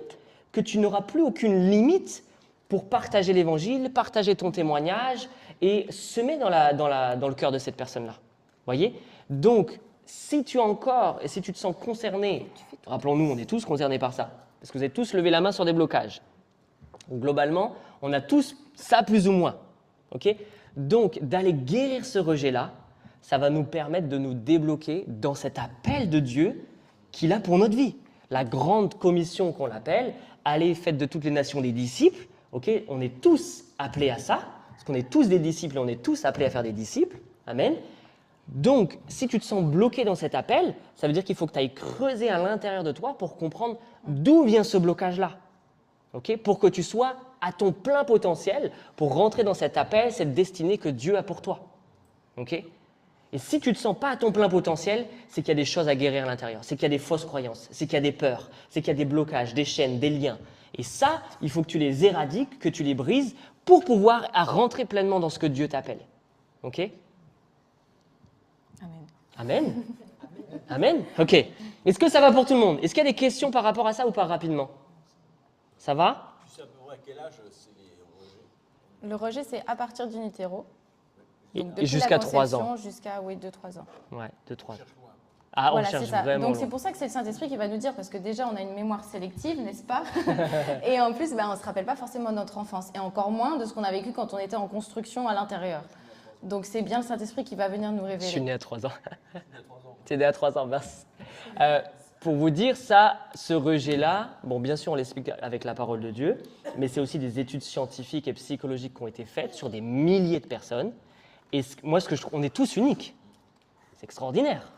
que tu n'auras plus aucune limite pour partager l'évangile, partager ton témoignage et semer dans le cœur de cette personne-là. Voyez ? Donc, si tu as encore, et si tu te sens concerné, rappelons-nous, on est tous concernés par ça, parce que vous avez tous levé la main sur des blocages. Donc, globalement, on a tous ça plus ou moins. Okay ? Donc, d'aller guérir ce rejet-là, ça va nous permettre de nous débloquer dans cet appel de Dieu qu'il a pour notre vie. La grande commission qu'on l'appelle, allez, faites de toutes les nations des disciples, okay, on est tous appelés à ça, Parce qu'on est tous des disciples et on est tous appelés à faire des disciples. Amen. Donc, si tu te sens bloqué dans cet appel, ça veut dire qu'il faut que tu ailles creuser à l'intérieur de toi pour comprendre d'où vient ce blocage-là. Okay, pour que tu sois à ton plein potentiel, pour rentrer dans cet appel, cette destinée que Dieu a pour toi. Okay, et si tu ne te sens pas à ton plein potentiel, c'est qu'il y a des choses à guérir à l'intérieur, c'est qu'il y a des fausses croyances, c'est qu'il y a des peurs, c'est qu'il y a des blocages, des chaînes, des liens. Et ça, il faut que tu les éradiques, que tu les brises pour pouvoir rentrer pleinement dans ce que Dieu t'appelle. Ok? Amen. Amen. Amen. Ok. Est-ce que ça va pour tout le monde? Est-ce qu'il y a des questions par rapport à ça ou pas rapidement? Ça va? Tu sais à peu près à quel âge c'est les rejets? Le rejet, c'est à partir du utero. Et Donc, depuis jusqu'à la 3 ans. conception jusqu'à 2-3 ans. Ouais, 2-3 ans. Cherche loin. Ah, Voilà, on cherche c'est ça. vraiment Donc c'est loin. pour ça que c'est le Saint-Esprit qui va nous dire, parce que déjà on a une mémoire sélective, n'est-ce pas? Et en plus, on ne se rappelle pas forcément de notre enfance, et encore moins de ce qu'on a vécu quand on était en construction à l'intérieur. Donc c'est bien le Saint-Esprit qui va venir nous Je suis révéler. né à 3 ans. Il y a 3 ans. Tu es né à 3 ans, merci. Pour vous dire ça, ce rejet-là, bon, bien sûr, on l'explique avec la parole de Dieu, mais c'est aussi des études scientifiques et psychologiques qui ont été faites sur des milliers de personnes. Et moi, ce que je trouve, on est tous uniques. C'est extraordinaire.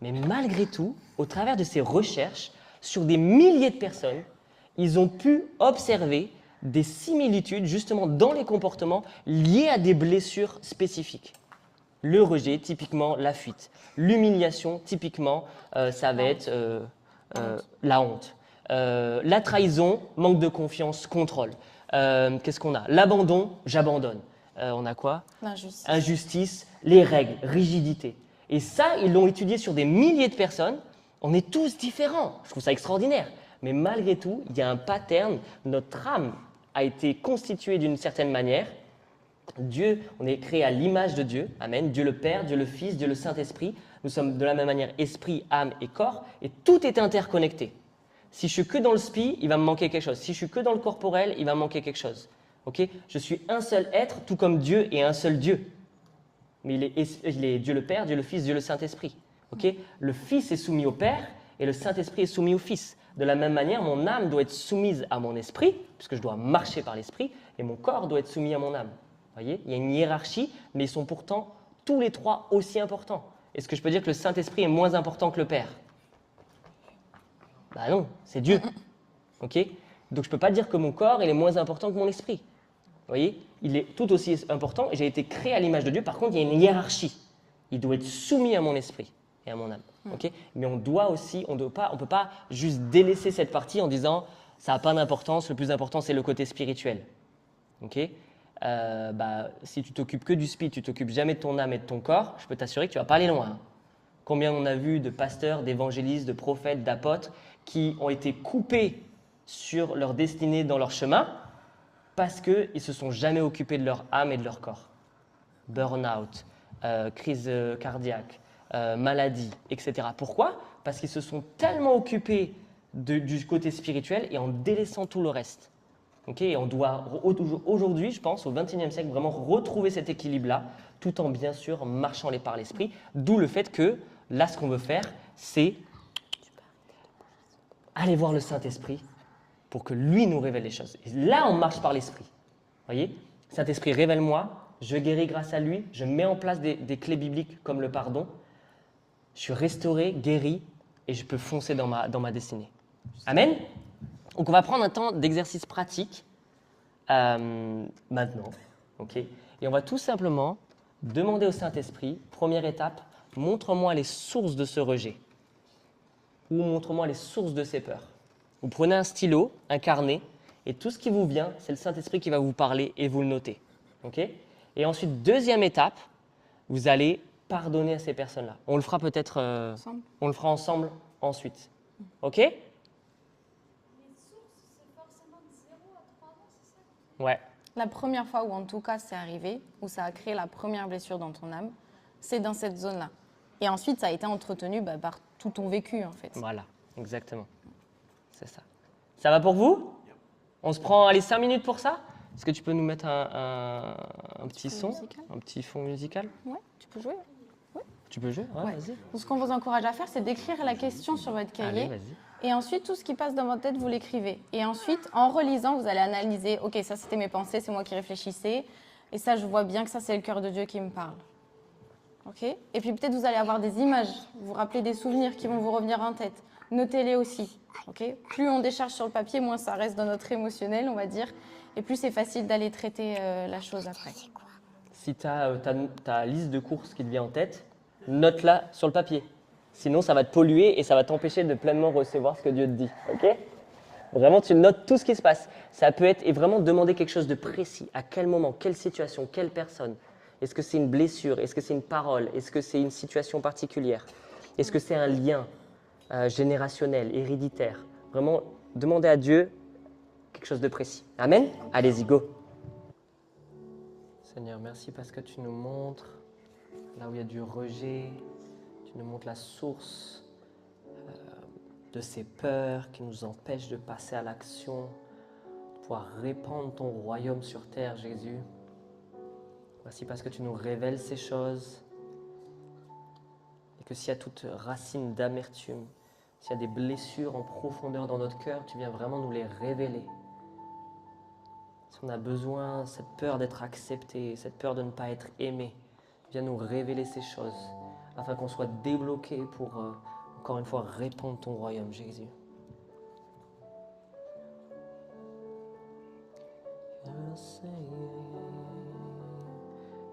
Mais malgré tout, au travers de ces recherches, sur des milliers de personnes, ils ont pu observer des similitudes justement dans les comportements liés à des blessures spécifiques. Le rejet, typiquement la fuite. L'humiliation, typiquement, ça va être la honte. La trahison, manque de confiance, contrôle. Qu'est-ce qu'on a? L'abandon, j'abandonne. On a quoi? L'injustice. Injustice, les règles, rigidité. Et ça, ils l'ont étudié sur des milliers de personnes. On est tous différents. Je trouve ça extraordinaire. Mais malgré tout, il y a un pattern. Notre âme a été constituée d'une certaine manière. Dieu, on est créé à l'image de Dieu. Amen. Dieu le Père, Dieu le Fils, Dieu le Saint-Esprit. Nous sommes de la même manière esprit, âme et corps. Et tout est interconnecté. Si je suis que dans le spi, il va me manquer quelque chose. Si je suis que dans le corporel, il va me manquer quelque chose. Okay? Je suis un seul être, tout comme Dieu est un seul Dieu. Mais il est Dieu le Père, Dieu le Fils, Dieu le Saint-Esprit. Okay? Le Fils est soumis au Père et le Saint-Esprit est soumis au Fils. De la même manière, mon âme doit être soumise à mon esprit, puisque je dois marcher par l'esprit, et mon corps doit être soumis à mon âme. Voyez? Il y a une hiérarchie, mais ils sont pourtant tous les trois aussi importants. Est-ce que je peux dire que le Saint-Esprit est moins important que le Père? Bah non, c'est Dieu. Okay? Donc je ne peux pas dire que mon corps il est moins important que mon esprit. Vous voyez, il est tout aussi important et j'ai été créé à l'image de Dieu. Par contre, il y a une hiérarchie. Il doit être soumis à mon esprit et à mon âme. Okay? Mais on doit aussi, on ne peut pas juste délaisser cette partie en disant ça n'a pas d'importance, le plus important c'est le côté spirituel. Okay? Si tu t'occupes que du spirit, tu t'occupes jamais de ton âme et de ton corps, je peux t'assurer que tu ne vas pas aller loin. Hein. Combien on a vu de pasteurs, d'évangélistes, de prophètes, d'apôtres qui ont été coupés sur leur destinée dans leur chemin parce qu'ils ne se sont jamais occupés de leur âme et de leur corps. Burn-out, crise cardiaque, maladie, etc. Pourquoi? Parce qu'ils se sont tellement occupés du côté spirituel et en délaissant tout le reste. Okay? Et on doit aujourd'hui, je pense, au XXIe siècle, vraiment retrouver cet équilibre-là, tout en bien sûr marchant par l'esprit. D'où le fait que là, ce qu'on veut faire, c'est aller voir le Saint-Esprit pour que lui nous révèle les choses. Et là, on marche par l'esprit. Voyez? Saint-Esprit, révèle-moi, je guéris grâce à lui, je mets en place des clés bibliques comme le pardon, je suis restauré, guéri, et je peux foncer dans ma destinée. Amen? Donc, on va prendre un temps d'exercice pratique maintenant. Okay? Et on va tout simplement demander au Saint-Esprit, première étape, montre-moi les sources de ce rejet. Ou montre-moi les sources de ces peurs. Vous prenez un stylo, un carnet, et tout ce qui vous vient, c'est le Saint-Esprit qui va vous parler et vous le notez. Okay? Et ensuite, deuxième étape, vous allez pardonner à ces personnes-là. On le fera peut-être on le fera ensemble ensuite. OK? Les sources, c'est forcément de 0 à 3 ans, c'est ça? Ouais. La première fois où en tout cas c'est arrivé, où ça a créé la première blessure dans ton âme, c'est dans cette zone-là. Et ensuite, ça a été entretenu par tout ton vécu en fait. Voilà, exactement. C'est ça. Ça va pour vous? On se prend 5 minutes pour ça? Est-ce que tu peux nous mettre un petit fond son, musical. un petit fond musical? Ouais, tu peux jouer. Tu peux jouer? Ouais, Ouais. vas-y. Donc, ce qu'on vous encourage à faire, c'est d'écrire la question sur votre Allez, cahier. vas-y. Et ensuite, tout ce qui passe dans votre tête, vous l'écrivez. Et ensuite, en relisant, vous allez analyser, OK, ça c'était mes pensées, c'est moi qui réfléchissais. Et ça, je vois bien que ça, c'est le cœur de Dieu qui me parle. Ok ? Et puis peut-être vous allez avoir des images, vous vous rappelez des souvenirs qui vont vous revenir en tête. Notez-les aussi. Ok ? Plus on décharge sur le papier, moins ça reste dans notre émotionnel, on va dire. Et plus c'est facile d'aller traiter la chose après. Si tu as ta liste de courses qui te vient en tête, note-la sur le papier. Sinon, ça va te polluer et ça va t'empêcher de pleinement recevoir ce que Dieu te dit. Ok ? Vraiment, tu notes tout ce qui se passe. Ça peut être, et vraiment demander quelque chose de précis. À quel moment, quelle situation, quelle personne. Est-ce que c'est une blessure? Est-ce que c'est une parole? Est-ce que c'est une situation particulière? Est-ce que c'est un lien générationnel, héréditaire? Vraiment, demandez à Dieu quelque chose de précis. Amen? Allez-y, go! Seigneur, merci parce que tu nous montres là où il y a du rejet, tu nous montres la source de ces peurs qui nous empêchent de passer à l'action, de pouvoir répandre ton royaume sur terre, Jésus. Merci parce que tu nous révèles ces choses et que s'il y a toute racine d'amertume, s'il y a des blessures en profondeur dans notre cœur, tu viens vraiment nous les révéler. Si on a besoin, cette peur d'être accepté, cette peur de ne pas être aimé, viens nous révéler ces choses afin qu'on soit débloqué pour, encore une fois, répandre ton royaume, Jésus.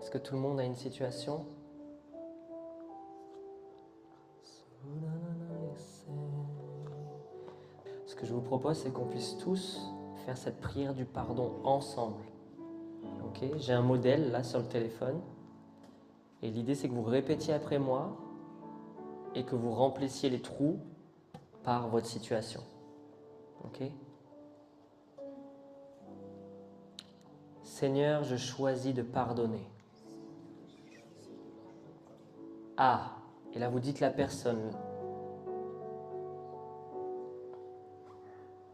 Est-ce que tout le monde a une situation? Ce que je vous propose, c'est qu'on puisse tous faire cette prière du pardon ensemble. Ok? J'ai un modèle là sur le téléphone. Et l'idée, c'est que vous répétiez après moi et que vous remplissiez les trous par votre situation. Ok? Seigneur, je choisis de pardonner. Ah, et là vous dites la personne.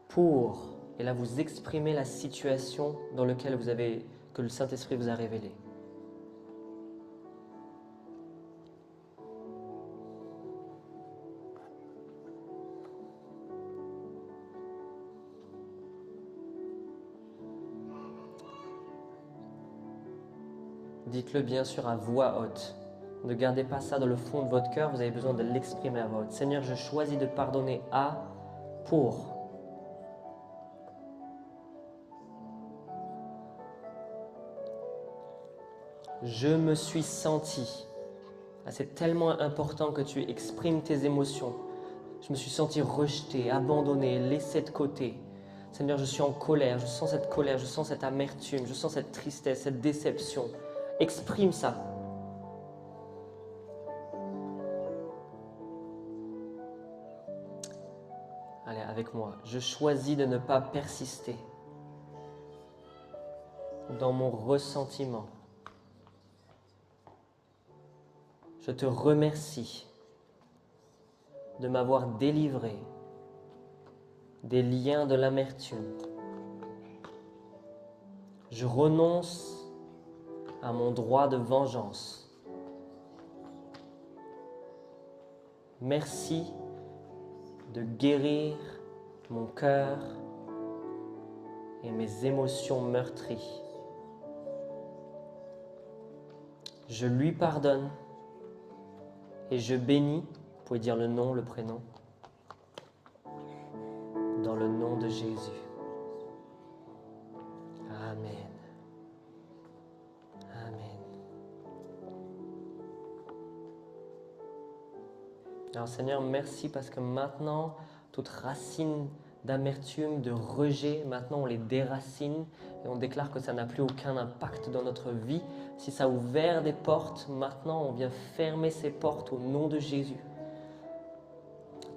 Pour, et là vous exprimez la situation dans laquelle que le Saint-Esprit vous a révélé. Dites-le bien sûr à voix haute. Ne gardez pas ça dans le fond de votre cœur, vous avez besoin de l'exprimer à voix haute. Seigneur, je choisis de pardonner à, pour. Je me suis senti. C'est tellement important que tu exprimes tes émotions. Je me suis senti rejeté, abandonné, laissé de côté. Seigneur, je suis en colère, je sens cette colère, je sens cette amertume, je sens cette tristesse, cette déception. Exprime ça. Allez, avec moi. Je choisis de ne pas persister dans mon ressentiment. Je te remercie de m'avoir délivré des liens de l'amertume. Je renonce à mon droit de vengeance. Merci de guérir mon cœur et mes émotions meurtries. Je lui pardonne et je bénis, vous pouvez dire le nom, le prénom, dans le nom de Jésus. Amen. Alors Seigneur, merci parce que maintenant, toute racine d'amertume, de rejet, maintenant on les déracine et on déclare que ça n'a plus aucun impact dans notre vie. Si ça a ouvert des portes, maintenant on vient fermer ces portes au nom de Jésus.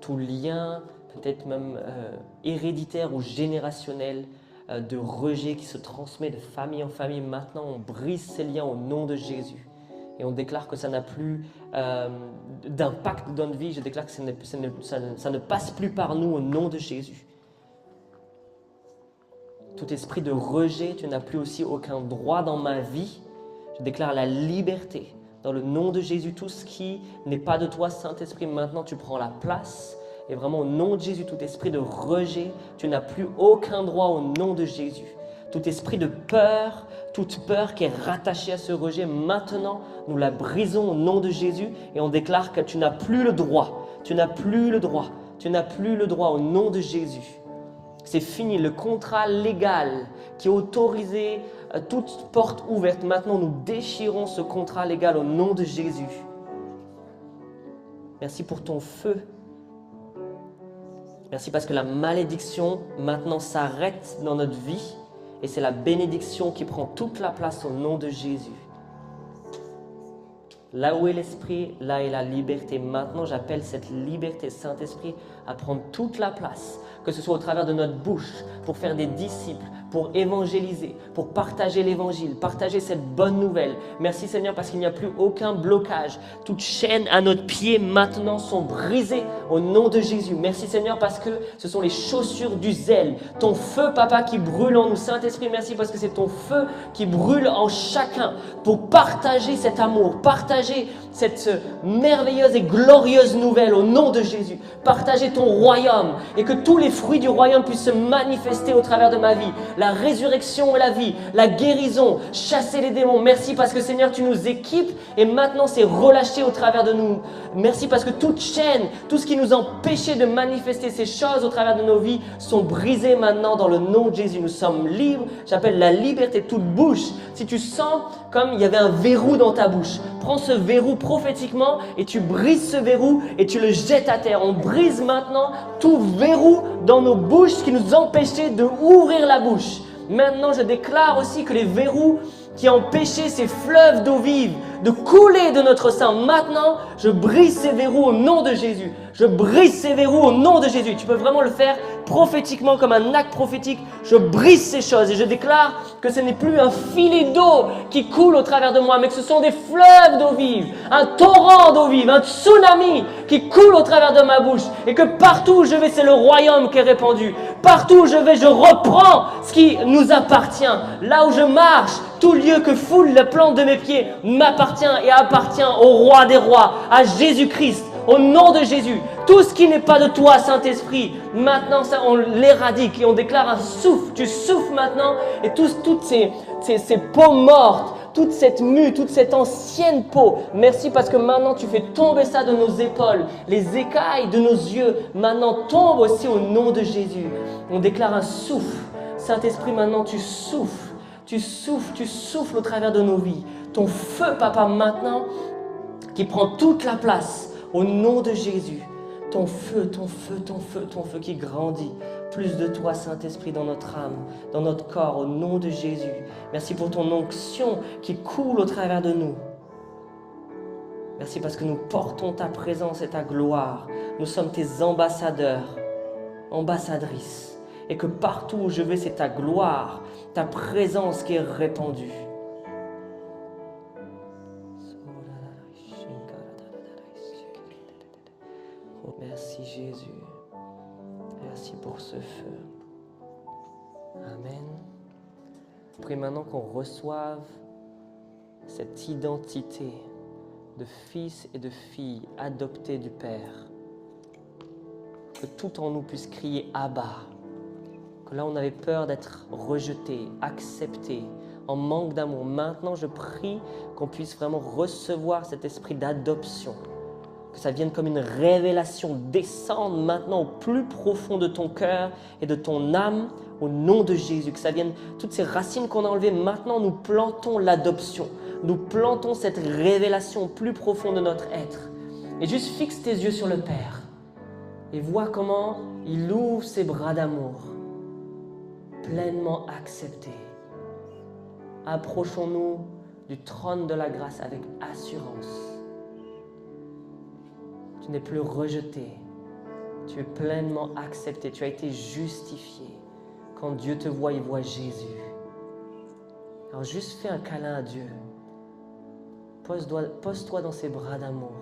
Tout lien, peut-être même héréditaire ou générationnel, de rejet qui se transmet de famille en famille, maintenant on brise ces liens au nom de Jésus. Et on déclare que ça n'a plus d'impact dans notre vie. Je déclare que ça ne passe plus par nous au nom de Jésus. Tout esprit de rejet, tu n'as plus aussi aucun droit dans ma vie. Je déclare la liberté. Dans le nom de Jésus, tout ce qui n'est pas de toi, Saint-Esprit, maintenant tu prends la place. Et vraiment au nom de Jésus, tout esprit de rejet, tu n'as plus aucun droit au nom de Jésus. Tout esprit de peur, toute peur qui est rattachée à ce rejet, maintenant, nous la brisons au nom de Jésus et on déclare que tu n'as plus le droit. Tu n'as plus le droit. Tu n'as plus le droit au nom de Jésus. C'est fini, le contrat légal qui autorisait toute porte ouverte. Maintenant, nous déchirons ce contrat légal au nom de Jésus. Merci pour ton feu. Merci parce que la malédiction maintenant s'arrête dans notre vie et c'est la bénédiction qui prend toute la place au nom de Jésus. Là où est l'Esprit, là est la liberté. Maintenant, j'appelle cette liberté, Saint-Esprit, à prendre toute la place, que ce soit au travers de notre bouche, pour faire des disciples, pour évangéliser, pour partager l'Évangile, partager cette bonne nouvelle. Merci Seigneur parce qu'il n'y a plus aucun blocage. Toutes chaînes à notre pied maintenant sont brisées au nom de Jésus. Merci Seigneur parce que ce sont les chaussures du zèle. Ton feu, Papa, qui brûle en nous. Saint-Esprit, merci parce que c'est ton feu qui brûle en chacun pour partager cet amour, partager cette merveilleuse et glorieuse nouvelle au nom de Jésus. Partager ton royaume et que tous les fruits du royaume puissent se manifester au travers de ma vie. La résurrection et la vie, la guérison, chasser les démons. Merci parce que Seigneur, tu nous équipes et maintenant c'est relâché au travers de nous. Merci parce que toute chaîne, tout ce qui nous empêchait de manifester ces choses au travers de nos vies sont brisées maintenant dans le nom de Jésus. Nous sommes libres. J'appelle la liberté toute bouche. Si tu sens comme il y avait un verrou dans ta bouche, prends ce verrou prophétiquement et tu brises ce verrou et tu le jettes à terre. On brise maintenant tout verrou dans nos bouches qui nous empêchait d'ouvrir la bouche. Maintenant, je déclare aussi que les verrous qui empêchaient ces fleuves d'eau vive de couler de notre sein, maintenant, je brise ces verrous au nom de Jésus. Je brise ces verrous au nom de Jésus. Tu peux vraiment le faire prophétiquement comme un acte prophétique. Je brise ces choses et je déclare que ce n'est plus un filet d'eau qui coule au travers de moi, mais que ce sont des fleuves d'eau vive, un torrent d'eau vive, un tsunami qui coule au travers de ma bouche et que partout où je vais, c'est le royaume qui est répandu. Partout où je vais, je reprends ce qui nous appartient. Là où je marche, tout lieu que foule la plante de mes pieds m'appartient et appartient au roi des rois, à Jésus-Christ. Au nom de Jésus, tout ce qui n'est pas de toi, Saint-Esprit, maintenant ça, on l'éradique et on déclare un souffle. Tu souffles maintenant et toutes ces peaux mortes, toute cette mue, toute cette ancienne peau. Merci parce que maintenant tu fais tomber ça de nos épaules. Les écailles de nos yeux maintenant tombent aussi au nom de Jésus. On déclare un souffle. Saint-Esprit, maintenant tu souffles. Tu souffles au travers de nos vies. Ton feu, Papa, maintenant, qui prend toute la place. Au nom de Jésus, ton feu qui grandit. Plus de toi, Saint-Esprit, dans notre âme, dans notre corps, au nom de Jésus. Merci pour ton onction qui coule au travers de nous. Merci parce que nous portons ta présence et ta gloire. Nous sommes tes ambassadeurs, ambassadrices. Et que partout où je vais, c'est ta gloire, ta présence qui est répandue. Merci Jésus. Merci pour ce feu. Amen. Je prie maintenant qu'on reçoive cette identité de fils et de filles adoptés du Père. Que tout en nous puisse crier Abba. Que là on avait peur d'être rejeté, accepté, en manque d'amour. Maintenant je prie qu'on puisse vraiment recevoir cet esprit d'adoption. Que ça vienne comme une révélation, descendre maintenant au plus profond de ton cœur et de ton âme, au nom de Jésus. Que ça vienne, toutes ces racines qu'on a enlevées, maintenant nous plantons l'adoption. Nous plantons cette révélation au plus profond de notre être. Et juste fixe tes yeux sur le Père et vois comment il ouvre ses bras d'amour, pleinement accepté. Approchons-nous du trône de la grâce avec assurance. Tu n'es plus rejeté, tu es pleinement accepté, tu as été justifié. Quand Dieu te voit, il voit Jésus. Alors juste fais un câlin à Dieu. Pose-toi dans ses bras d'amour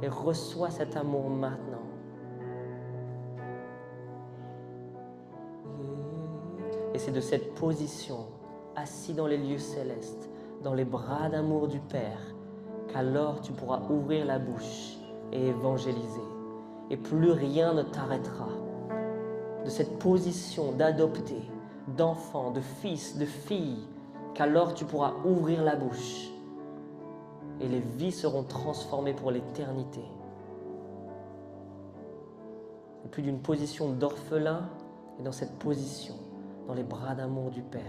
et reçois cet amour maintenant. Et c'est de cette position, assis dans les lieux célestes, dans les bras d'amour du Père, qu'alors tu pourras ouvrir la bouche et évangéliser. Et plus rien ne t'arrêtera. De cette position d'adopter, d'enfants, de fils, de filles, qu'alors tu pourras ouvrir la bouche et les vies seront transformées pour l'éternité. Et plus d'une position d'orphelin et dans cette position, dans les bras d'amour du Père.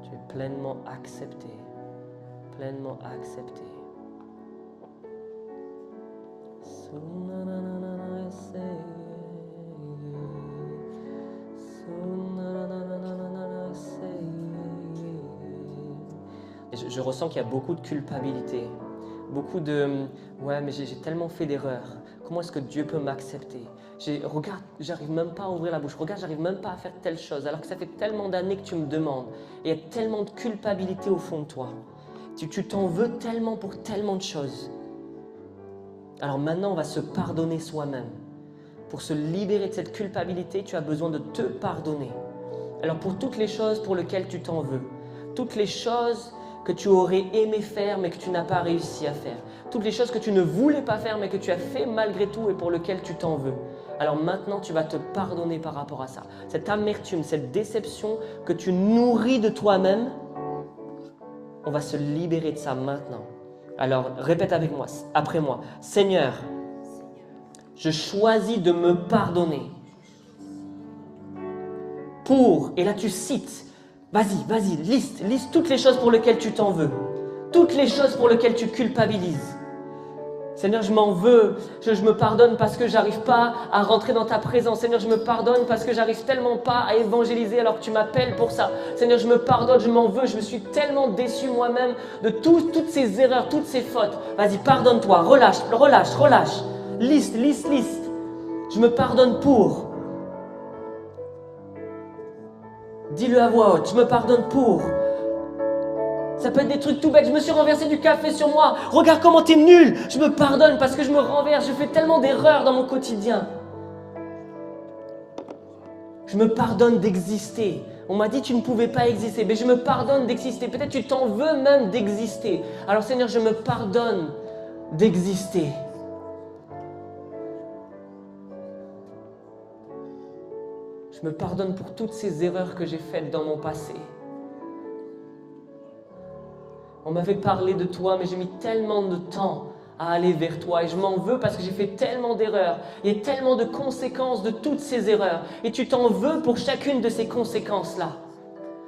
Tu es pleinement accepté, pleinement accepté. Et je ressens qu'il y a beaucoup de culpabilité, beaucoup de « ouais, mais j'ai tellement fait d'erreurs, comment est-ce que Dieu peut m'accepter ?» Regarde, j'arrive même pas à ouvrir la bouche, regarde, j'arrive même pas à faire telle chose, alors que ça fait tellement d'années que tu me demandes. Et il y a tellement de culpabilité au fond de toi. Tu t'en veux tellement pour tellement de choses. Alors maintenant, on va se pardonner soi-même. Pour se libérer de cette culpabilité, tu as besoin de te pardonner. Alors pour toutes les choses pour lesquelles tu t'en veux, toutes les choses que tu aurais aimé faire mais que tu n'as pas réussi à faire, toutes les choses que tu ne voulais pas faire mais que tu as fait malgré tout et pour lesquelles tu t'en veux. Alors maintenant, tu vas te pardonner par rapport à ça. Cette amertume, cette déception que tu nourris de toi-même, on va se libérer de ça maintenant. Alors, répète avec moi, après moi. Seigneur, je choisis de me pardonner. Pour, et là tu cites, vas-y, liste toutes les choses pour lesquelles tu t'en veux. Toutes les choses pour lesquelles tu culpabilises. Seigneur, je m'en veux, je me pardonne parce que j'arrive pas à rentrer dans ta présence. Seigneur, je me pardonne parce que j'arrive tellement pas à évangéliser alors que tu m'appelles pour ça. Seigneur, je me pardonne, je m'en veux, je me suis tellement déçu moi-même de toutes ces erreurs, toutes ces fautes. Vas-y, pardonne-toi, relâche. Liste. Je me pardonne pour. Dis-le à voix haute, je me pardonne pour. Ça peut être des trucs tout bêtes. Je me suis renversé du café sur moi. Regarde comment t'es nul. Je me pardonne parce que je me renverse. Je fais tellement d'erreurs dans mon quotidien. Je me pardonne d'exister. On m'a dit que tu ne pouvais pas exister. Mais je me pardonne d'exister. Peut-être tu t'en veux même d'exister. Alors Seigneur, je me pardonne d'exister. Je me pardonne pour toutes ces erreurs que j'ai faites dans mon passé. On m'avait parlé de toi, mais j'ai mis tellement de temps à aller vers toi. Et je m'en veux parce que j'ai fait tellement d'erreurs. Il y a tellement de conséquences de toutes ces erreurs. Et tu t'en veux pour chacune de ces conséquences-là.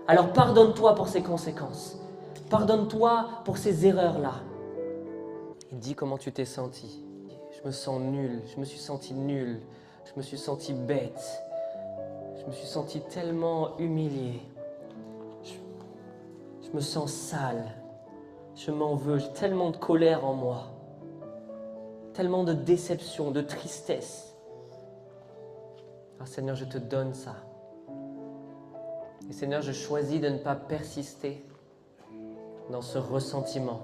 Alors pardonne-toi pour ces conséquences. Pardonne-toi pour ces erreurs-là. Et dis comment tu t'es senti. Je me sens nul. Je me suis senti nul. Je me suis senti bête. Je me suis senti tellement humilié. Je me sens sale. Je m'en veux, j'ai tellement de colère en moi, tellement de déception, de tristesse. Alors Seigneur, je te donne ça. Et Seigneur, je choisis de ne pas persister dans ce ressentiment.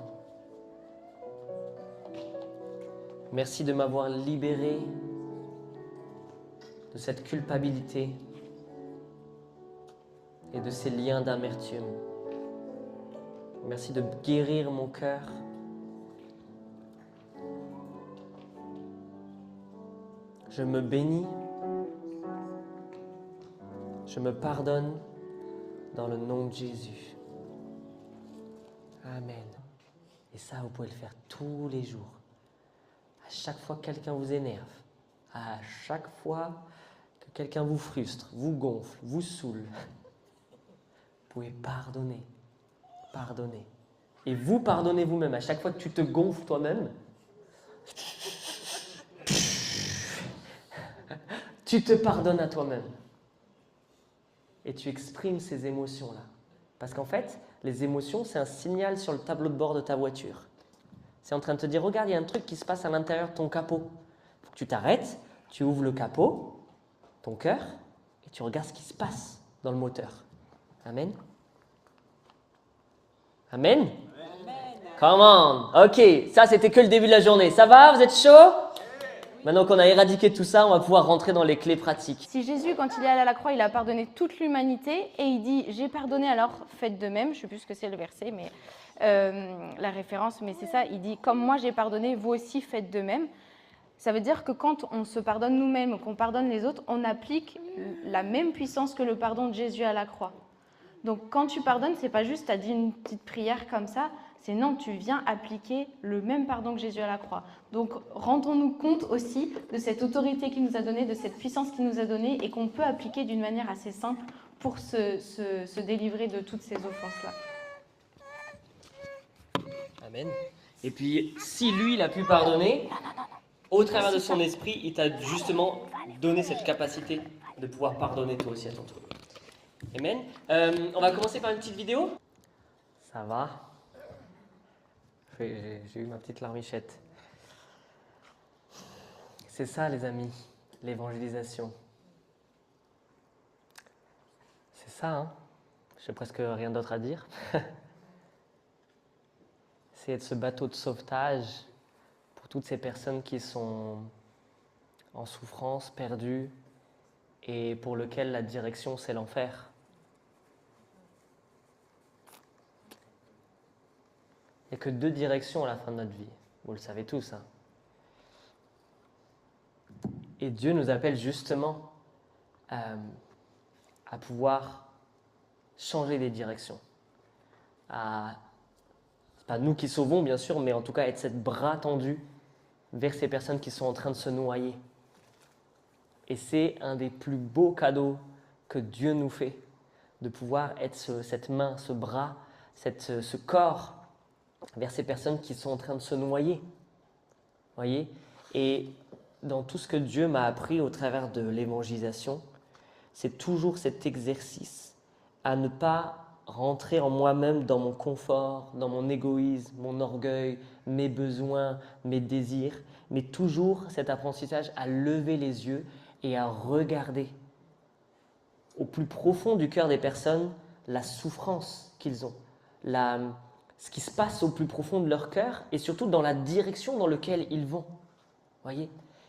Merci de m'avoir libéré de cette culpabilité et de ces liens d'amertume. Merci de guérir mon cœur. Je me bénis. Je me pardonne dans le nom de Jésus. Amen. Et ça, vous pouvez le faire tous les jours. À chaque fois que quelqu'un vous énerve, à chaque fois que quelqu'un vous frustre, vous gonfle, vous saoule, vous pouvez pardonner. Pardonnez. Et vous pardonnez vous-même. À chaque fois que tu te gonfles toi-même, tu te pardonnes à toi-même. Et tu exprimes ces émotions-là. Parce qu'en fait, les émotions, c'est un signal sur le tableau de bord de ta voiture. C'est en train de te dire, regarde, il y a un truc qui se passe à l'intérieur de ton capot. Il faut que tu t'arrêtes, tu ouvres le capot, ton cœur, et tu regardes ce qui se passe dans le moteur. Amen. Amen. Come on. Ok, ça c'était que le début de la journée. Ça va? Vous êtes chaud? Maintenant qu'on a éradiqué tout ça, on va pouvoir rentrer dans les clés pratiques. Si Jésus, quand il est allé à la croix, il a pardonné toute l'humanité et il dit « J'ai pardonné, alors faites de même ». Je ne sais plus ce que c'est le verset, mais la référence, mais c'est ça. Il dit « Comme moi j'ai pardonné, vous aussi faites de même ». Ça veut dire que quand on se pardonne nous-mêmes, qu'on pardonne les autres, on applique la même puissance que le pardon de Jésus à la croix. Donc quand tu pardonnes, c'est pas juste tu as dit une petite prière comme ça, c'est non, tu viens appliquer le même pardon que Jésus à la croix. Donc rendons-nous compte aussi de cette autorité qu'il nous a donnée, de cette puissance qu'il nous a donnée et qu'on peut appliquer d'une manière assez simple pour se délivrer de toutes ces offenses-là. Amen. Et puis, si lui, il a pu pardonner, au travers de son esprit, il t'a justement donné cette capacité de pouvoir pardonner toi aussi à ton tour. Amen. On va commencer par une petite vidéo. Ça va? J'ai eu ma petite larmichette. C'est ça, les amis, l'évangélisation. C'est ça, hein? J'ai presque rien d'autre à dire. C'est être ce bateau de sauvetage pour toutes ces personnes qui sont en souffrance, perdues, et pour lesquelles la direction, c'est l'enfer. Il n'y a que 2 directions à la fin de notre vie. Vous le savez tous. Hein. Et Dieu nous appelle justement à pouvoir changer les directions. Ce n'est pas nous qui sauvons, bien sûr, mais en tout cas être cette bras tendu vers ces personnes qui sont en train de se noyer. Et c'est un des plus beaux cadeaux que Dieu nous fait, de pouvoir être cette main, ce bras, ce corps vers ces personnes qui sont en train de se noyer. Voyez ? Et dans tout ce que Dieu m'a appris au travers de l'évangélisation, c'est toujours cet exercice à ne pas rentrer en moi-même dans mon confort, dans mon égoïsme, mon orgueil, mes besoins, mes désirs, mais toujours cet apprentissage à lever les yeux et à regarder au plus profond du cœur des personnes la souffrance qu'ils ont, ce qui se passe au plus profond de leur cœur et surtout dans la direction dans laquelle ils vont. Voyez ?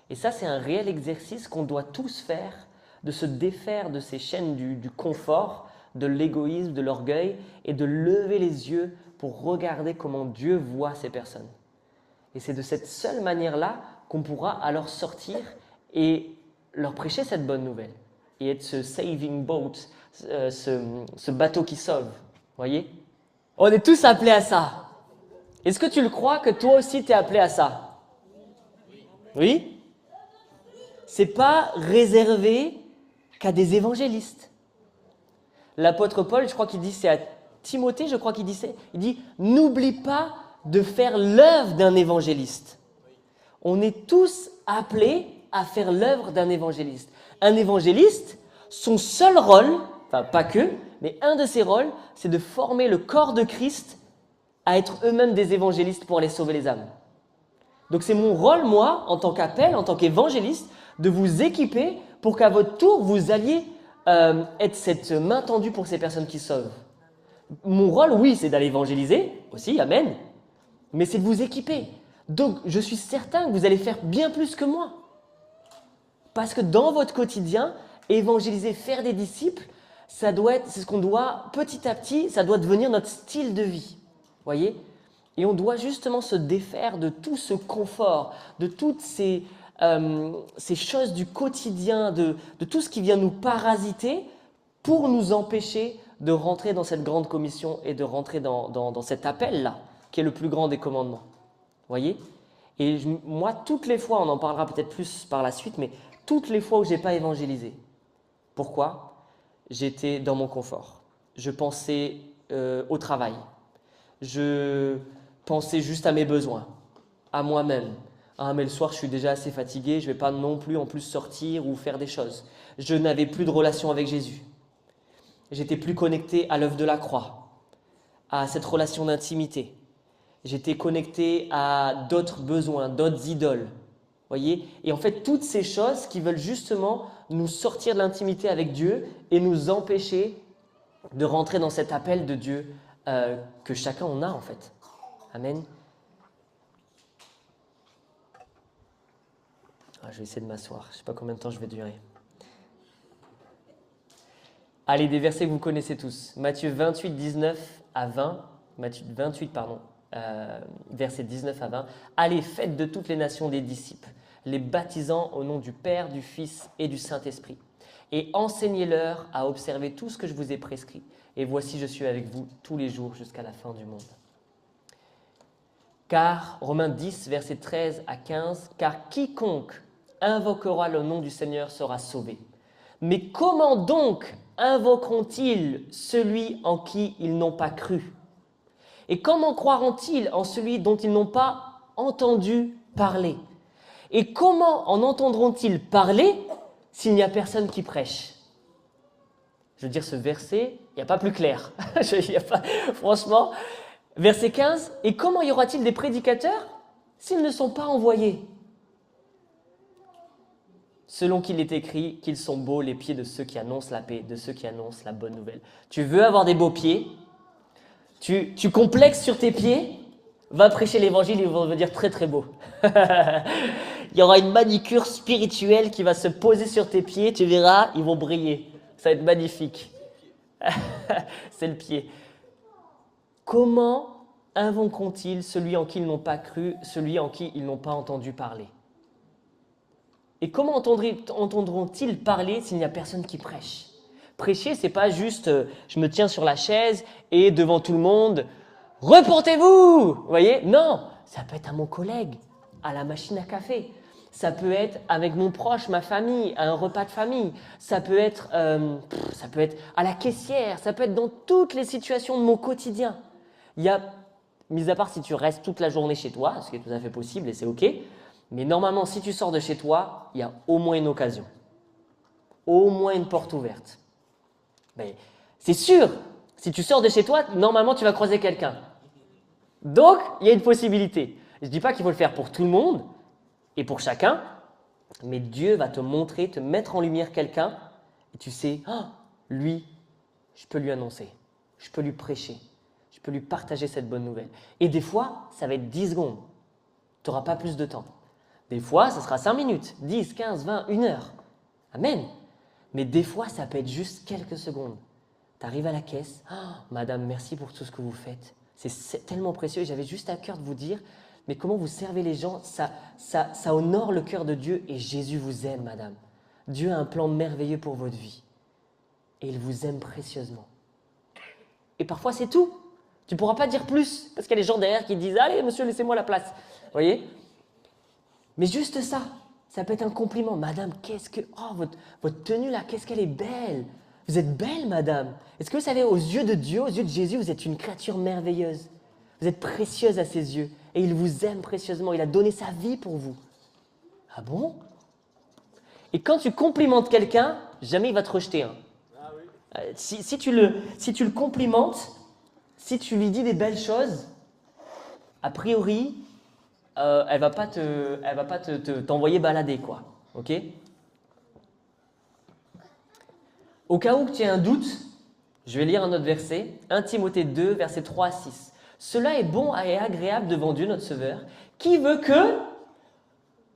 Et ça, c'est un réel exercice qu'on doit tous faire, de se défaire de ces chaînes du confort, de l'égoïsme, de l'orgueil et de lever les yeux pour regarder comment Dieu voit ces personnes. Et c'est de cette seule manière-là qu'on pourra alors sortir et leur prêcher cette bonne nouvelle et être ce saving boat, ce bateau qui sauve. Voyez ? On est tous appelés à ça. Est-ce que tu le crois que toi aussi tu es appelé à ça? Oui? C'est pas réservé qu'à des évangélistes. L'apôtre Paul, je crois qu'il dit, c'est à Timothée, je crois qu'il dit, il dit, n'oublie pas de faire l'œuvre d'un évangéliste. On est tous appelés à faire l'œuvre d'un évangéliste. Un évangéliste, son seul rôle, enfin pas que, mais un de ses rôles, c'est de former le corps de Christ à être eux-mêmes des évangélistes pour aller sauver les âmes. Donc c'est mon rôle, moi, en tant qu'appel, en tant qu'évangéliste, de vous équiper pour qu'à votre tour, vous alliez être cette main tendue pour ces personnes qui sauvent. Mon rôle, oui, c'est d'aller évangéliser, aussi, amen, mais c'est de vous équiper. Donc, je suis certain que vous allez faire bien plus que moi. Parce que dans votre quotidien, évangéliser, faire des disciples, c'est ce qu'on doit, petit à petit, ça doit devenir notre style de vie. Voyez ? Et on doit justement se défaire de tout ce confort, de toutes ces choses du quotidien, de tout ce qui vient nous parasiter pour nous empêcher de rentrer dans cette grande commission et de rentrer dans cet appel-là, qui est le plus grand des commandements. Voyez ? Et moi, toutes les fois, on en parlera peut-être plus par la suite, mais toutes les fois où je n'ai pas évangélisé. Pourquoi ? J'étais dans mon confort. Je pensais au travail. Je pensais juste à mes besoins, à moi-même. Ah, mais le soir, je suis déjà assez fatigué, je ne vais pas non plus en plus sortir ou faire des choses. Je n'avais plus de relation avec Jésus. J'étais plus connecté à l'œuvre de la croix, à cette relation d'intimité. J'étais connecté à d'autres besoins, d'autres idoles. Voyez ? Et en fait, toutes ces choses qui veulent justement nous sortir de l'intimité avec Dieu et nous empêcher de rentrer dans cet appel de Dieu que chacun en a en fait. Amen. Je vais essayer de m'asseoir. Je ne sais pas combien de temps je vais durer. Allez, des versets que vous connaissez tous. Matthieu 28, 19 à 20. Matthieu 28, versets 19 à 20. Allez, faites de toutes les nations des disciples. les baptisant au nom du Père, du Fils et du Saint-Esprit. Et enseignez-leur à observer tout ce que je vous ai prescrit. Et voici, je suis avec vous tous les jours jusqu'à la fin du monde. Car, Romains 10, versets 13 à 15, « Car quiconque invoquera le nom du Seigneur sera sauvé. Mais comment donc invoqueront-ils celui en qui ils n'ont pas cru? Et comment croiront-ils en celui dont ils n'ont pas entendu parler? Et comment en entendront-ils parler s'il n'y a personne qui prêche ?» Je veux dire, ce verset, il n'y a pas plus clair. Franchement, verset 15, « Et comment y aura-t-il des prédicateurs s'ils ne sont pas envoyés? Selon qu'il est écrit qu'ils sont beaux les pieds de ceux qui annoncent la paix, de ceux qui annoncent la bonne nouvelle. » Tu veux avoir des beaux pieds? Tu complexes sur tes pieds? Va prêcher l'évangile, ils vont devenir très très beaux. Il y aura une manicure spirituelle qui va se poser sur tes pieds, tu verras, ils vont briller. Ça va être magnifique. C'est le pied. Comment invoqueront-ils celui en qui ils n'ont pas cru, celui en qui ils n'ont pas entendu parler? Et comment entendront-ils parler s'il n'y a personne qui prêche? Prêcher, c'est pas juste je me tiens sur la chaise et devant tout le monde, reportez-vous! Vous voyez? Non, ça peut être à mon collègue, à la machine à café. Ça peut être avec mon proche, ma famille, à un repas de famille. Ça peut être à la caissière. Ça peut être dans toutes les situations de mon quotidien. Il y a, mis à part si tu restes toute la journée chez toi, ce qui est tout à fait possible et c'est OK, mais normalement, si tu sors de chez toi, il y a au moins une occasion. Au moins une porte ouverte. Mais c'est sûr, si tu sors de chez toi, normalement, tu vas croiser quelqu'un. Donc, il y a une possibilité. Je ne dis pas qu'il faut le faire pour tout le monde et pour chacun, mais Dieu va te montrer, te mettre en lumière quelqu'un et tu sais, lui, je peux lui annoncer, je peux lui prêcher, je peux lui partager cette bonne nouvelle. Et des fois, ça va être 10 secondes. Tu n'auras pas plus de temps. Des fois, ça sera 5 minutes, 10, 15, 20, 1 heure. Amen. Mais des fois, ça peut être juste quelques secondes. Tu arrives à la caisse. Madame, merci pour tout ce que vous faites. C'est tellement précieux. Et j'avais juste à cœur de vous dire, mais comment vous servez les gens, ça honore le cœur de Dieu. Et Jésus vous aime, madame. Dieu a un plan merveilleux pour votre vie. Et il vous aime précieusement. Et parfois, c'est tout. Tu ne pourras pas dire plus. Parce qu'il y a des gens derrière qui disent, allez, monsieur, laissez-moi la place. Vous voyez? Mais juste ça. Ça peut être un compliment. Madame, qu'est-ce que... Oh, votre tenue là, qu'est-ce qu'elle est belle. Vous êtes belle, madame. Est-ce que vous savez, aux yeux de Dieu, aux yeux de Jésus, vous êtes une créature merveilleuse. Vous êtes précieuse à ses yeux. Et il vous aime précieusement. Il a donné sa vie pour vous. Ah bon? Et quand tu complimentes quelqu'un, jamais il va te rejeter. Hein. Ah oui. Si tu le complimentes, si tu lui dis des belles choses, a priori, elle va pas t'envoyer balader, quoi. Ok? Au cas où tu aies un doute, je vais lire un autre verset, 1 Timothée 2, versets 3 à 6. Cela est bon et agréable devant Dieu notre Sauveur, qui veut que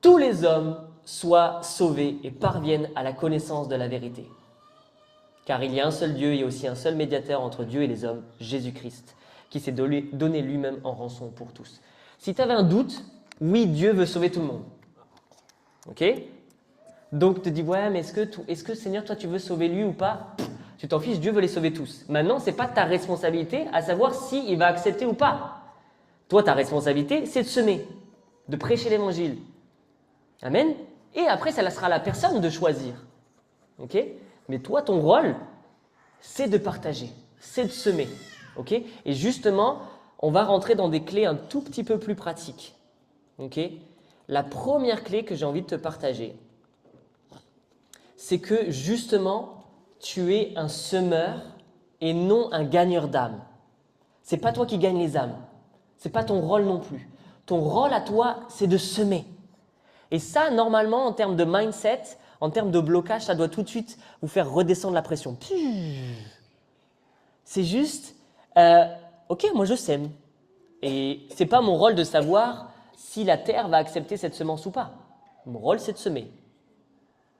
tous les hommes soient sauvés et parviennent à la connaissance de la vérité. Car il y a un seul Dieu et aussi un seul médiateur entre Dieu et les hommes, Jésus-Christ, qui s'est donné lui-même en rançon pour tous. Si tu avais un doute, oui, Dieu veut sauver tout le monde. Ok? Donc, tu te dis, ouais, mais est-ce que Seigneur, toi, tu veux sauver lui ou pas? Tu t'en fiches, Dieu veut les sauver tous. Maintenant, ce n'est pas ta responsabilité à savoir s'il va accepter ou pas. Toi, ta responsabilité, c'est de semer, de prêcher l'évangile. Amen? Et après, ça sera à la personne de choisir. Ok? Mais toi, ton rôle, c'est de partager, c'est de semer. Ok? Et justement, on va rentrer dans des clés un tout petit peu plus pratiques. Ok? La première clé que j'ai envie de te partager, c'est que justement, tu es un semeur et non un gagneur d'âmes. Ce n'est pas toi qui gagne les âmes. Ce n'est pas ton rôle non plus. Ton rôle à toi, c'est de semer. Et ça, normalement, en termes de mindset, en termes de blocage, ça doit tout de suite vous faire redescendre la pression. C'est juste, ok, moi je sème. Et ce n'est pas mon rôle de savoir si la terre va accepter cette semence ou pas. Mon rôle, c'est de semer.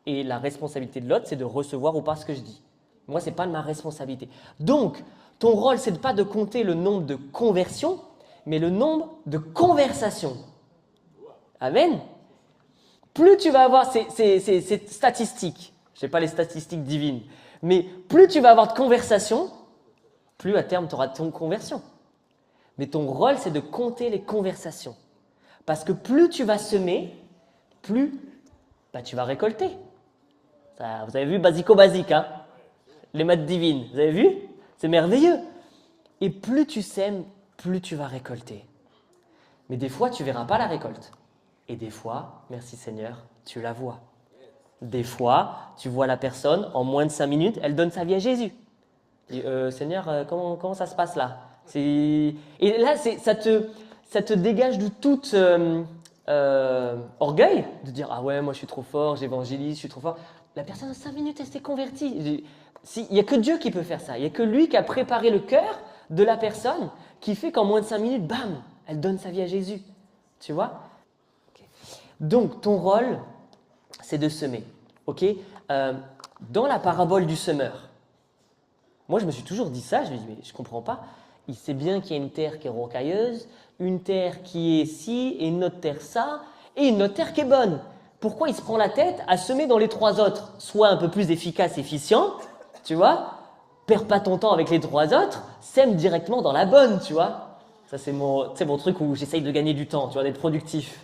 Et la responsabilité de l'autre, c'est de recevoir ou pas ce que je dis. Moi, ce n'est pas de ma responsabilité. Donc, ton rôle, ce n'est pas de compter le nombre de conversions, mais le nombre de conversations. Amen. plus tu vas avoir, c'est statistique, je sais pas les statistiques divines, mais plus tu vas avoir de conversations, plus à terme tu auras ton conversion. Mais ton rôle, c'est de compter les conversations. Parce que plus tu vas semer, plus tu vas récolter. Ça, vous avez vu basico-basique, hein? Les maths divines, vous avez vu? C'est merveilleux. Et plus tu sèmes, plus tu vas récolter. Mais des fois, tu ne verras pas la récolte. Et des fois, merci Seigneur, tu la vois. Des fois, tu vois la personne, en moins de 5 minutes, elle donne sa vie à Jésus. Tu dis, Seigneur, comment ça se passe là? Et là, ça te dégage de tout orgueil, de dire, ah ouais, moi je suis trop fort, j'évangélise, je suis trop fort. La personne en 5 minutes, elle s'est convertie. Il n'y a que Dieu qui peut faire ça. Il n'y a que lui qui a préparé le cœur de la personne qui fait qu'en moins de 5 minutes, bam, elle donne sa vie à Jésus. Tu vois? Okay. Donc, ton rôle, c'est de semer. Okay, dans la parabole du semeur, moi, je me suis toujours dit ça. Je me dis, mais je ne comprends pas. Il sait bien qu'il y a une terre qui est rocailleuse, une terre qui est ci, et une autre terre ça, et une autre terre qui est bonne. Pourquoi il se prend la tête à semer dans les 3 autres? Sois un peu plus efficace, efficient, tu vois. Perds pas ton temps avec les 3 autres, sème directement dans la bonne, tu vois. Ça, c'est mon truc où j'essaye de gagner du temps, tu vois, d'être productif.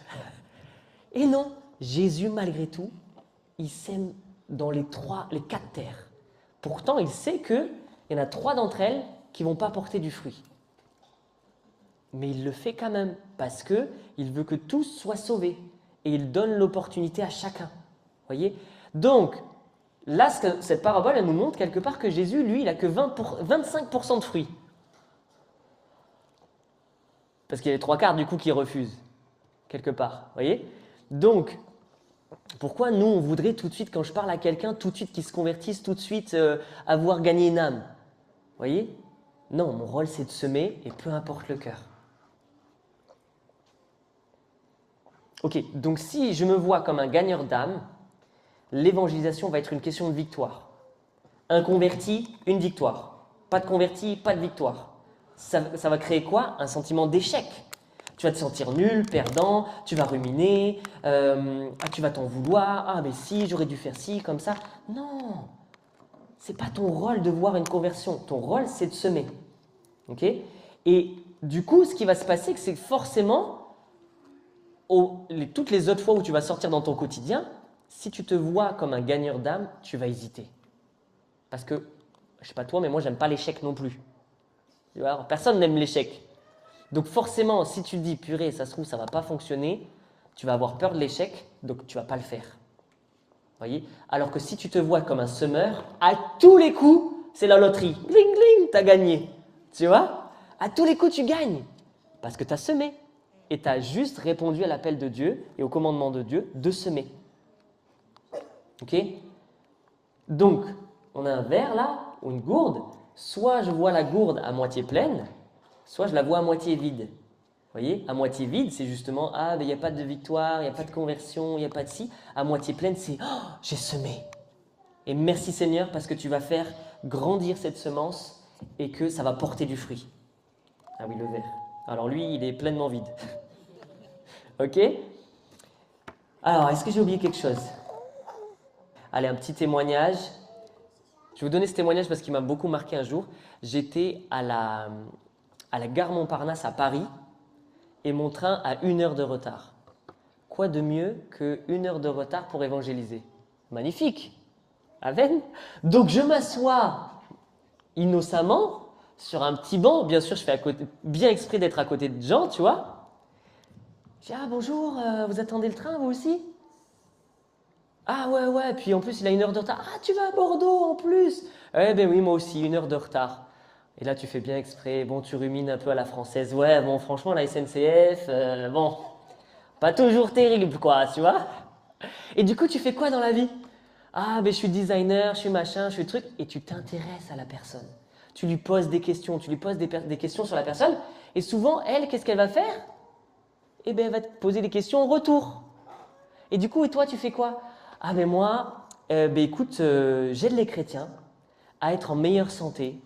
Et non, Jésus, malgré tout, il sème dans les 4 terres. Pourtant, il sait qu'il y en a 3 d'entre elles qui ne vont pas porter du fruit. Mais il le fait quand même parce qu'il veut que tous soient sauvés. Et il donne l'opportunité à chacun. Voyez? Donc, là, cette parabole, elle nous montre quelque part que Jésus, lui, il n'a que 25% de fruits. Parce qu'il y a les 3/4 du coup qui refusent, quelque part. Voyez? Donc, pourquoi nous, on voudrait tout de suite, quand je parle à quelqu'un, tout de suite qu'il se convertisse, tout de suite avoir gagné une âme? Voyez? Non, mon rôle, c'est de semer et peu importe le cœur. Ok, donc si je me vois comme un gagneur d'âme, l'évangélisation va être une question de victoire. Un converti, une victoire. Pas de converti, pas de victoire. Ça va créer quoi? Un sentiment d'échec. Tu vas te sentir nul, perdant, tu vas ruminer, tu vas t'en vouloir, ah mais si, j'aurais dû faire ci, comme ça. Non, c'est pas ton rôle de voir une conversion. Ton rôle, c'est de semer. Ok? Et du coup, ce qui va se passer, c'est que forcément, toutes les autres fois où tu vas sortir dans ton quotidien, si tu te vois comme un gagneur d'âme, tu vas hésiter. Parce que, je sais pas toi, mais moi, j'aime pas l'échec non plus. Alors, personne n'aime l'échec. Donc forcément, si tu te dis, purée, ça se trouve, ça va pas fonctionner, tu vas avoir peur de l'échec, donc tu vas pas le faire. Voyez? Alors que si tu te vois comme un semeur, à tous les coups, c'est la loterie. Gling, gling, tu as gagné. Tu vois? À tous les coups, tu gagnes. Parce que tu as semé. Et tu as juste répondu à l'appel de Dieu et au commandement de Dieu de semer. Ok? Donc, on a un verre là, ou une gourde. Soit je vois la gourde à moitié pleine, soit je la vois à moitié vide. Vous voyez? À moitié vide, c'est justement, ah, il n'y a pas de victoire, il n'y a pas de conversion, il n'y a pas de ci. À moitié pleine, c'est, oh, j'ai semé. Et merci Seigneur parce que tu vas faire grandir cette semence et que ça va porter du fruit. Ah oui, le verre. Alors lui, il est pleinement vide. Ok? Alors, est-ce que j'ai oublié quelque chose? Allez, un petit témoignage. Je vais vous donner ce témoignage parce qu'il m'a beaucoup marqué un jour. J'étais à la gare Montparnasse à Paris et mon train a 1 heure de retard. Quoi de mieux que 1 heure de retard pour évangéliser? Magnifique! Amen. Donc je m'assois innocemment sur un petit banc. Bien sûr, je fais bien exprès d'être à côté de gens, tu vois. Je dis, ah bonjour, vous attendez le train vous aussi? Ah ouais, puis en plus il a 1 heure de retard. Ah, tu vas à Bordeaux en plus? Eh ben oui, moi aussi, 1 heure de retard. Et là, tu fais bien exprès, bon, tu rumines un peu à la française. Ouais, bon, franchement, la SNCF, bon, pas toujours terrible, quoi, tu vois? Et du coup, tu fais quoi dans la vie? Ah, ben je suis designer, je suis machin, je suis truc. Et tu t'intéresses à la personne. Tu lui poses des questions, tu lui poses des questions sur la personne. Et souvent, elle, qu'est-ce qu'elle va faire? Eh ben, elle va te poser des questions en retour. Et du coup, et toi, tu fais quoi? Ah, ben moi, écoute, j'aide les chrétiens à être en meilleure santé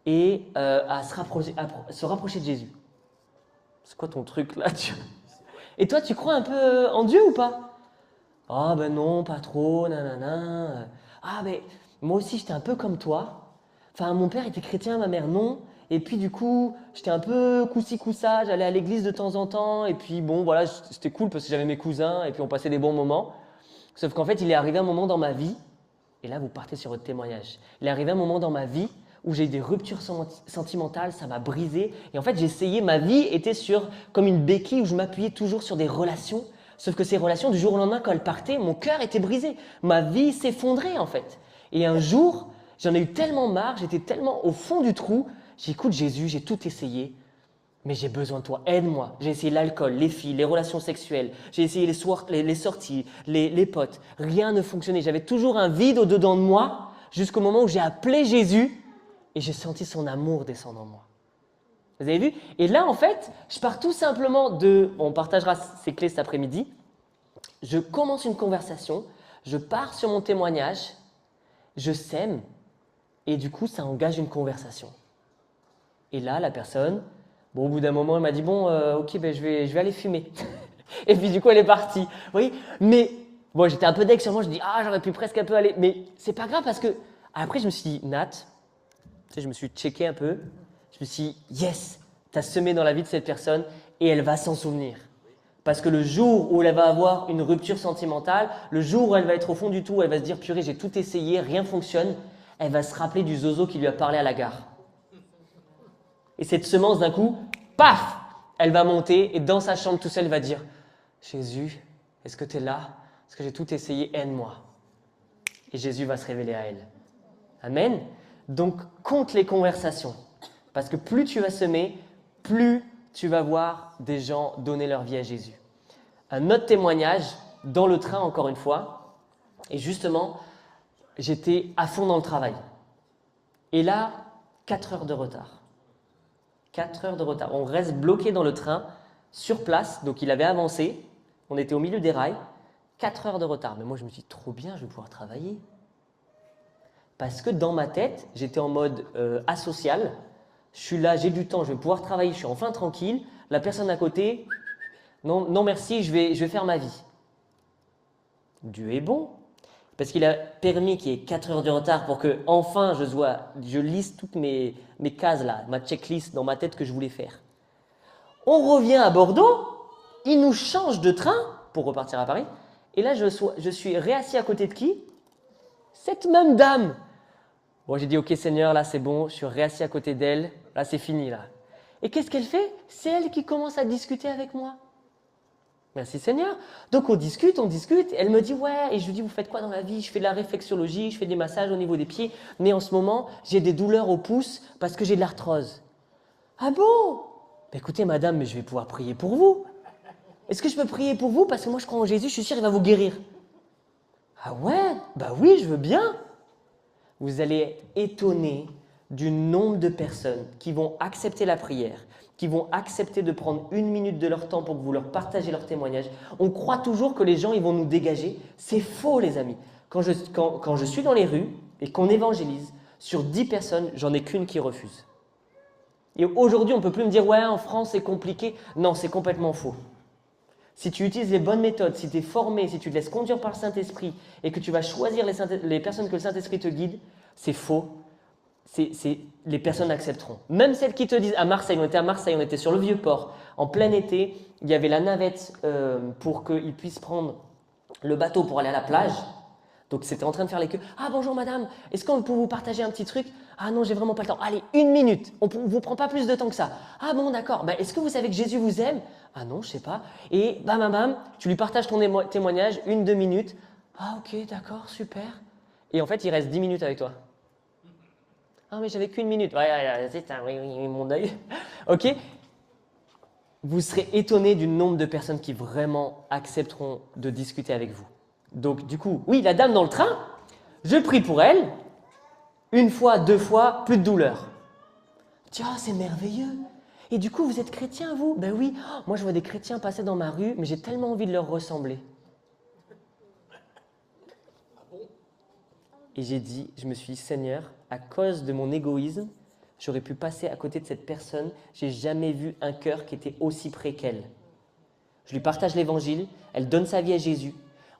et à se rapprocher de Jésus. C'est quoi ton truc là? Et toi, tu crois un peu en Dieu ou pas? Ah ben non, pas trop, nanana. Ah ben moi aussi j'étais un peu comme toi. Enfin mon père était chrétien, ma mère non. Et puis du coup j'étais un peu coussi coussa, j'allais à l'église de temps en temps. Et puis bon voilà, c'était cool parce que j'avais mes cousins et puis on passait des bons moments. Sauf qu'en fait il est arrivé un moment dans ma vie, et là vous partez sur votre témoignage. Il est arrivé un moment dans ma vie où j'ai eu des ruptures sentimentales, ça m'a brisé. Et en fait j'ai essayé, ma vie était comme une béquille où je m'appuyais toujours sur des relations. Sauf que ces relations, du jour au lendemain, quand elles partaient, mon cœur était brisé. Ma vie s'effondrait en fait. Et un jour, j'en ai eu tellement marre, j'étais tellement au fond du trou. J'ai dit, écoute Jésus, j'ai tout essayé, mais j'ai besoin de toi, aide-moi. J'ai essayé l'alcool, les filles, les relations sexuelles, j'ai essayé les sorties, les potes. Rien ne fonctionnait. J'avais toujours un vide au-dedans de moi jusqu'au moment où j'ai appelé Jésus et j'ai senti son amour descendre en moi. Vous avez vu? Et là, en fait, je pars tout simplement on partagera ces clés cet après-midi. Je commence une conversation, je pars sur mon témoignage, je sème, et du coup, ça engage une conversation. Et là, la personne, au bout d'un moment, elle m'a dit, bon, ok, ben, je vais aller fumer. Et puis, du coup, elle est partie. Vous voyez? Mais, bon, j'étais un peu deg sur moi, je dis, j'aurais pu presque un peu aller. Mais c'est pas grave parce que, après, je me suis dit, Nat, tu sais, je me suis checké un peu. Je me suis dit, yes, tu as semé dans la vie de cette personne et elle va s'en souvenir. Parce que le jour où elle va avoir une rupture sentimentale, le jour où elle va être au fond du tout, elle va se dire, purée, j'ai tout essayé, rien ne fonctionne, elle va se rappeler du zozo qui lui a parlé à la gare. Et cette semence, d'un coup, paf, elle va monter et dans sa chambre tout seul, elle va dire, Jésus, est-ce que tu es là? Parce que j'ai tout essayé, aide-moi. Et Jésus va se révéler à elle. Amen. Donc, compte les conversations. Parce que plus tu vas semer, plus tu vas voir des gens donner leur vie à Jésus. Un autre témoignage, dans le train encore une fois, et justement, j'étais à fond dans le travail. Et là, 4 heures de retard. 4 heures de retard. On reste bloqué dans le train, sur place, donc il avait avancé, on était au milieu des rails, 4 heures de retard. Mais moi je me suis dit, trop bien, je vais pouvoir travailler. Parce que dans ma tête, j'étais en mode asocial. Je suis là, j'ai du temps, je vais pouvoir travailler, je suis enfin tranquille. La personne à côté, non merci, je vais faire ma vie. Dieu est bon. Parce qu'il a permis qu'il y ait 4 heures de retard pour que enfin je lise toutes mes cases là, ma checklist dans ma tête que je voulais faire. On revient à Bordeaux, il nous change de train pour repartir à Paris. Et là, je suis réassis à côté de qui? Cette même dame. Bon, j'ai dit, ok Seigneur, là c'est bon, je suis réassis à côté d'elle, là c'est fini là. Et qu'est-ce qu'elle fait? C'est elle qui commence à discuter avec moi. Merci Seigneur. Donc on discute, elle me dit, ouais, et je lui dis, vous faites quoi dans la vie? Je fais de la réflexologie, je fais des massages au niveau des pieds, mais en ce moment, j'ai des douleurs au pouce parce que j'ai de l'arthrose. Ah bon? Ben, écoutez madame, mais je vais pouvoir prier pour vous. Est-ce que je peux prier pour vous? Parce que moi je crois en Jésus, je suis sûr qu'il va vous guérir. Ah ouais? Bah oui, je veux bien. Vous allez être étonné du nombre de personnes qui vont accepter la prière, qui vont accepter de prendre 1 minute de leur temps pour que vous leur partagez leur témoignage. On croit toujours que les gens ils vont nous dégager. C'est faux les amis. Quand je suis dans les rues et qu'on évangélise, sur 10 personnes, j'en ai qu'une qui refuse. Et aujourd'hui, on ne peut plus me dire « ouais, en France, c'est compliqué ». Non, c'est complètement faux. Si tu utilises les bonnes méthodes, si tu es formé, si tu te laisses conduire par le Saint-Esprit et que tu vas choisir les personnes que le Saint-Esprit te guide, c'est faux. Les personnes accepteront. Même celles qui te disent, à Marseille, on était sur le Vieux-Port, en plein été, il y avait la navette pour qu'ils puissent prendre le bateau pour aller à la plage. Donc c'était en train de faire les queues. Ah bonjour madame, est-ce qu'on peut vous partager un petit truc? Ah non, j'ai vraiment pas le temps. Allez, 1 minute, on ne vous prend pas plus de temps que ça. Ah bon, d'accord. Ben, est-ce que vous savez que Jésus vous aime? Ah non, je sais pas. Et bam, tu lui partages ton témoignage, 1-2 minutes. Ah ok, d'accord, super. Et en fait, il reste 10 minutes avec toi. Ah mais j'avais qu'1 minute. Ouais, c'est oui, mon œil. Ok. Vous serez étonné du nombre de personnes qui vraiment accepteront de discuter avec vous. Donc du coup, oui, la dame dans le train, je prie pour elle. 1 fois, 2 fois, plus de douleur. Tiens, c'est merveilleux. Et du coup, vous êtes chrétien, vous? Ben oui. Oh, moi, je vois des chrétiens passer dans ma rue, mais j'ai tellement envie de leur ressembler. Et je me suis dit, Seigneur, à cause de mon égoïsme, j'aurais pu passer à côté de cette personne. J'ai jamais vu un cœur qui était aussi près qu'elle. Je lui partage l'évangile, elle donne sa vie à Jésus.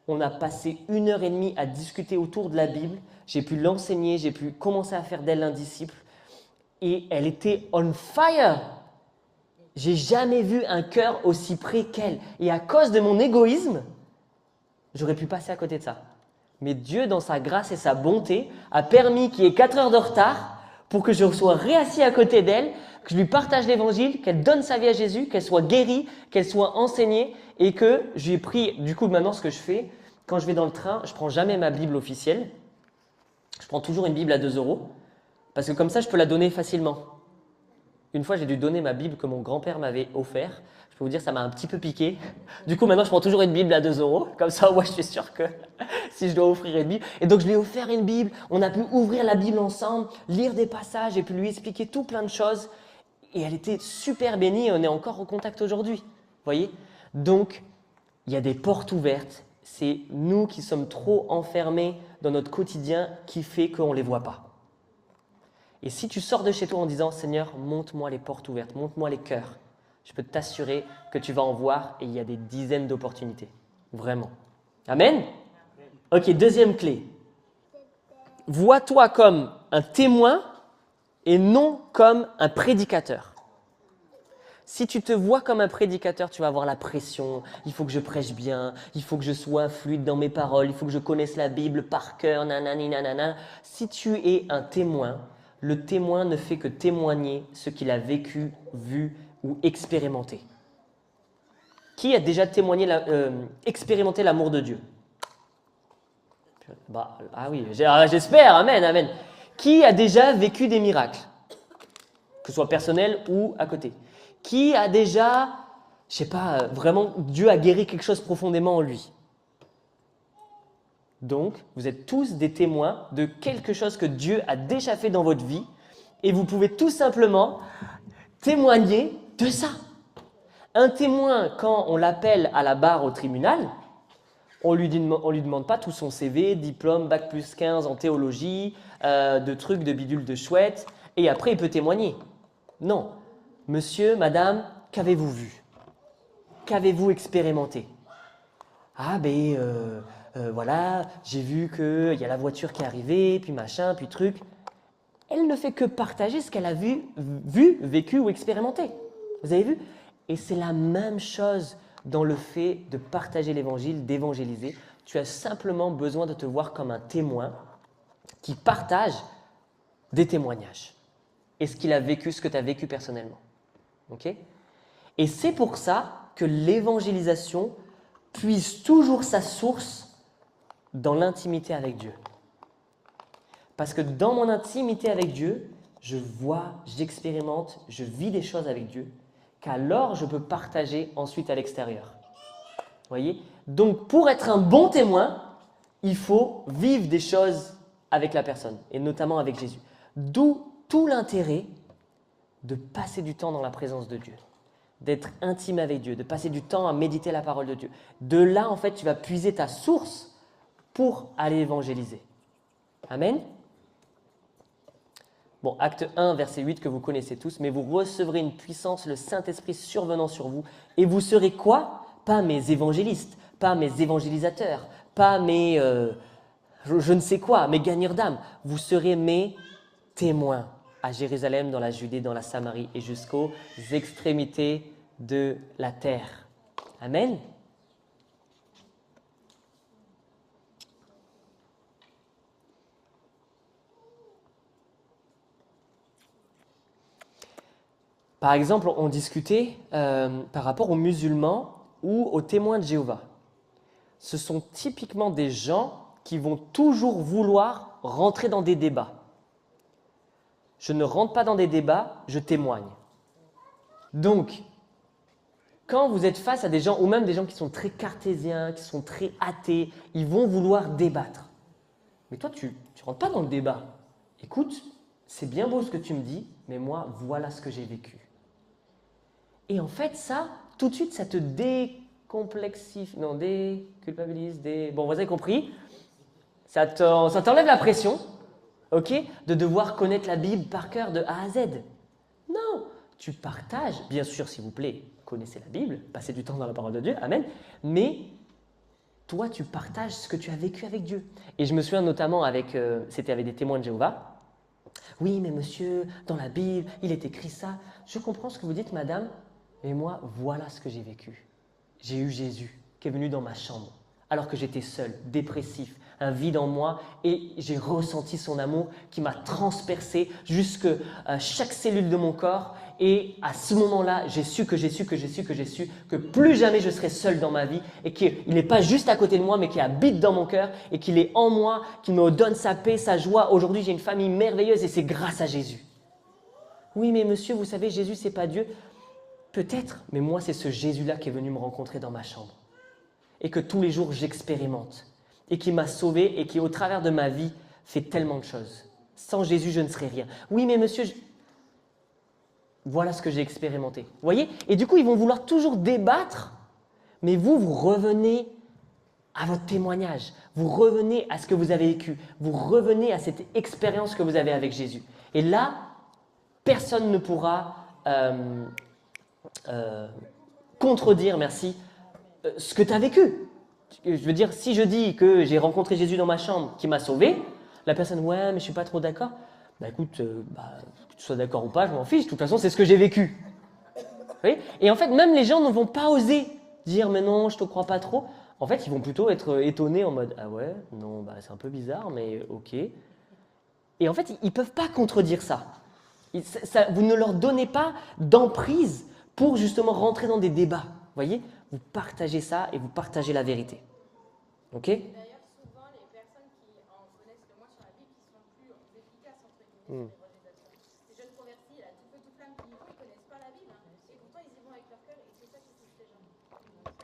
On a passé 1 heure et demie à discuter autour de la Bible. J'ai pu l'enseigner, j'ai pu commencer à faire d'elle un disciple. Et elle était on fire. J'ai jamais vu un cœur aussi près qu'elle. Et à cause de mon égoïsme, j'aurais pu passer à côté de ça. Mais Dieu, dans sa grâce et sa bonté, a permis qu'il y ait 4 heures de retard pour que je sois réassis à côté d'elle, que je lui partage l'évangile, qu'elle donne sa vie à Jésus, qu'elle soit guérie, qu'elle soit enseignée et que j'ai pris, du coup maintenant ce que je fais, quand je vais dans le train, je ne prends jamais ma Bible officielle, je prends toujours une Bible à 2 € parce que comme ça je peux la donner facilement. Une fois j'ai dû donner ma Bible que mon grand-père m'avait offert, je peux vous dire ça m'a un petit peu piqué. Du coup maintenant je prends toujours une Bible à 2 €, comme ça moi je suis sûr que si je dois offrir une Bible. Et donc je lui ai offert une Bible, on a pu ouvrir la Bible ensemble, lire des passages et puis lui expliquer tout plein de choses. Et elle était super bénie et on est encore en contact aujourd'hui. Voyez ? Donc, il y a des portes ouvertes. C'est nous qui sommes trop enfermés dans notre quotidien qui fait qu'on ne les voit pas. Et si tu sors de chez toi en disant « Seigneur, montre-moi les portes ouvertes, montre-moi les cœurs », je peux t'assurer que tu vas en voir et il y a des dizaines d'opportunités. Vraiment. Amen ? Ok, deuxième clé. Vois-toi comme un témoin et non comme un prédicateur. Si tu te vois comme un prédicateur, tu vas avoir la pression. Il faut que je prêche bien, il faut que je sois fluide dans mes paroles, il faut que je connaisse la Bible par cœur, nanani, nanana. Si tu es un témoin, le témoin ne fait que témoigner ce qu'il a vécu, vu ou expérimenté. Qui a déjà expérimenté l'amour de Dieu ? Ah oui, j'espère, amen, amen. Qui a déjà vécu des miracles ? Que ce soit personnel ou à côté. Qui a déjà, je sais pas, vraiment, Dieu a guéri quelque chose profondément en lui. Donc, vous êtes tous des témoins de quelque chose que Dieu a déjà fait dans votre vie et vous pouvez tout simplement témoigner de ça. Un témoin, quand on l'appelle à la barre au tribunal, on lui demande pas tout son CV, diplôme, bac+15 en théologie, de trucs, de bidules, de chouettes, et après il peut témoigner. Non. Monsieur, madame, qu'avez-vous vu ? Qu'avez-vous expérimenté ? Ah voilà, j'ai vu qu'il y a la voiture qui est arrivée, puis machin, puis truc. Elle ne fait que partager ce qu'elle a vu, vécu ou expérimenté. Vous avez vu ? Et c'est la même chose dans le fait de partager l'évangile, d'évangéliser. Tu as simplement besoin de te voir comme un témoin qui partage des témoignages. Et ce qu'il a vécu, ce que tu as vécu personnellement. Okay ? Et c'est pour ça que l'évangélisation puise toujours sa source dans l'intimité avec Dieu. Parce que dans mon intimité avec Dieu, je vois, j'expérimente, je vis des choses avec Dieu, qu'alors je peux partager ensuite à l'extérieur. Voyez ? Donc pour être un bon témoin, il faut vivre des choses avec la personne, et notamment avec Jésus. D'où tout l'intérêt de passer du temps dans la présence de Dieu, d'être intime avec Dieu, de passer du temps à méditer la parole de Dieu. De là, en fait, tu vas puiser ta source pour aller évangéliser. Amen ? Bon, acte 1, verset 8 que vous connaissez tous, mais vous recevrez une puissance, le Saint-Esprit survenant sur vous, et vous serez quoi ? Pas mes évangélistes, pas mes évangélisateurs, pas mes je ne sais quoi, mes gagneurs d'âme. Vous serez mes témoins à Jérusalem, dans la Judée, dans la Samarie et jusqu'aux extrémités de la terre. Amen. Par exemple, on discutait par rapport aux musulmans ou aux témoins de Jéhovah. Ce sont typiquement des gens qui vont toujours vouloir rentrer dans des débats. Je ne rentre pas dans des débats, je témoigne. Donc, quand vous êtes face à des gens, ou même des gens qui sont très cartésiens, qui sont très athées, ils vont vouloir débattre. Mais toi, tu ne rentres pas dans le débat. Écoute, c'est bien beau ce que tu me dis, mais moi, voilà ce que j'ai vécu. Et en fait, ça, tout de suite, ça te décomplexifie, non, déculpabilise, bon, vous avez compris, ça t'enlève la pression, ok, de devoir connaître la Bible par cœur de A à Z. Non, tu partages, bien sûr, s'il vous plaît, connaissez la Bible, passez du temps dans la parole de Dieu, amen, mais toi, tu partages ce que tu as vécu avec Dieu. Et je me souviens notamment c'était avec des témoins de Jéhovah. Oui, mais monsieur, dans la Bible, il est écrit ça. Je comprends ce que vous dites, madame, mais moi, voilà ce que j'ai vécu. J'ai eu Jésus qui est venu dans ma chambre, alors que j'étais seul, dépressif, un vide en moi, et j'ai ressenti son amour qui m'a transpercé jusque chaque cellule de mon corps. Et à ce moment-là, j'ai su que plus jamais je serai seul dans ma vie et qu'il n'est pas juste à côté de moi, mais qu'il habite dans mon cœur et qu'il est en moi, qu'il me donne sa paix, sa joie. Aujourd'hui, j'ai une famille merveilleuse et c'est grâce à Jésus. Oui, mais monsieur, vous savez, Jésus, c'est pas Dieu. Peut-être, mais moi, c'est ce Jésus-là qui est venu me rencontrer dans ma chambre et que tous les jours, j'expérimente et qui m'a sauvé et qui, au travers de ma vie, fait tellement de choses. Sans Jésus, je ne serais rien. Oui, mais monsieur, voilà ce que j'ai expérimenté. Vous voyez? Et du coup, ils vont vouloir toujours débattre, mais vous revenez à votre témoignage. Vous revenez à ce que vous avez vécu. Vous revenez à cette expérience que vous avez avec Jésus. Et là, personne ne pourra contredire, merci, ce que tu as vécu. Je veux dire, si je dis que j'ai rencontré Jésus dans ma chambre, qui m'a sauvé, la personne, ouais, mais je ne suis pas trop d'accord. Bah écoute, que tu sois d'accord ou pas, je m'en fiche. De toute façon, c'est ce que j'ai vécu. Vous voyez? Et en fait, même les gens ne vont pas oser dire, mais non, je ne te crois pas trop. En fait, ils vont plutôt être étonnés en mode, ah ouais, non, bah, c'est un peu bizarre, mais ok. Et en fait, ils ne peuvent pas contredire ça. Vous ne leur donnez pas d'emprise pour justement rentrer dans des débats. Vous voyez? Vous partagez ça et vous partagez la vérité. Ok? D'ailleurs, souvent, les personnes qui en connaissent le moins sur la Bible, qui sont plus efficaces, entre guillemets, sur les revelations. Ces jeunes convertis, là, tout feu, tout flamme, qui ne connaissent pas la Bible, hein, et pourtant ils y vont avec leur cœur, et c'est ça qui touche les gens.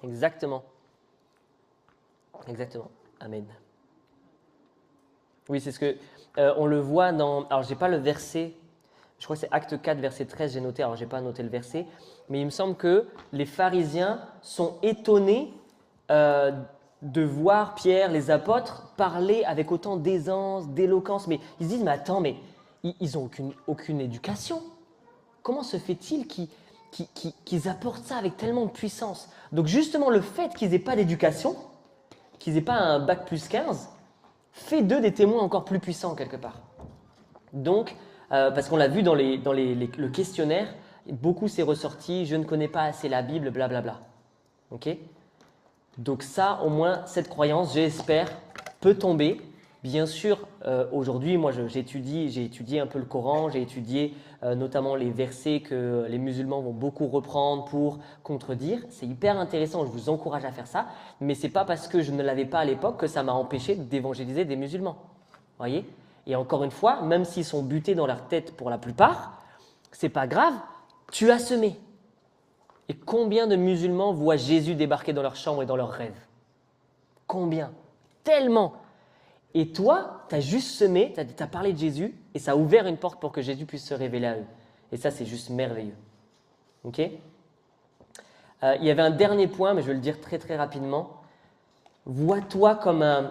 Exactement. Exactement. Amen. Oui, c'est ce que on le voit dans. Alors, je n'ai pas le verset. Je crois que c'est Acte 4, verset 13, j'ai noté. Alors, je n'ai pas noté le verset. Mais il me semble que les pharisiens sont étonnés de voir Pierre, les apôtres, parler avec autant d'aisance, d'éloquence. Mais ils se disent, mais attends, mais ils n'ont aucune éducation. Comment se fait-il qu'ils apportent ça avec tellement de puissance? Donc, justement, le fait qu'ils n'aient pas d'éducation, qu'ils n'aient pas un bac plus 15, fait d'eux des témoins encore plus puissants quelque part. Donc, parce qu'on l'a vu dans le questionnaire, beaucoup s'est ressorti, je ne connais pas assez la Bible, blablabla. Ok? Donc ça, au moins, cette croyance, j'espère, peut tomber. Bien sûr, aujourd'hui, moi, j'ai étudié un peu le Coran, j'ai étudié notamment les versets que les musulmans vont beaucoup reprendre pour contredire. C'est hyper intéressant, je vous encourage à faire ça, mais ce n'est pas parce que je ne l'avais pas à l'époque que ça m'a empêché d'évangéliser des musulmans. Voyez? Et encore une fois, même s'ils sont butés dans leur tête pour la plupart, c'est pas grave, tu as semé. Et combien de musulmans voient Jésus débarquer dans leur chambre et dans leurs rêves? Combien? Tellement! Et toi, tu as juste semé, tu as parlé de Jésus, et ça a ouvert une porte pour que Jésus puisse se révéler à eux. Et ça, c'est juste merveilleux. Ok? Il y avait un dernier point, mais je vais le dire très très rapidement. Vois-toi comme un...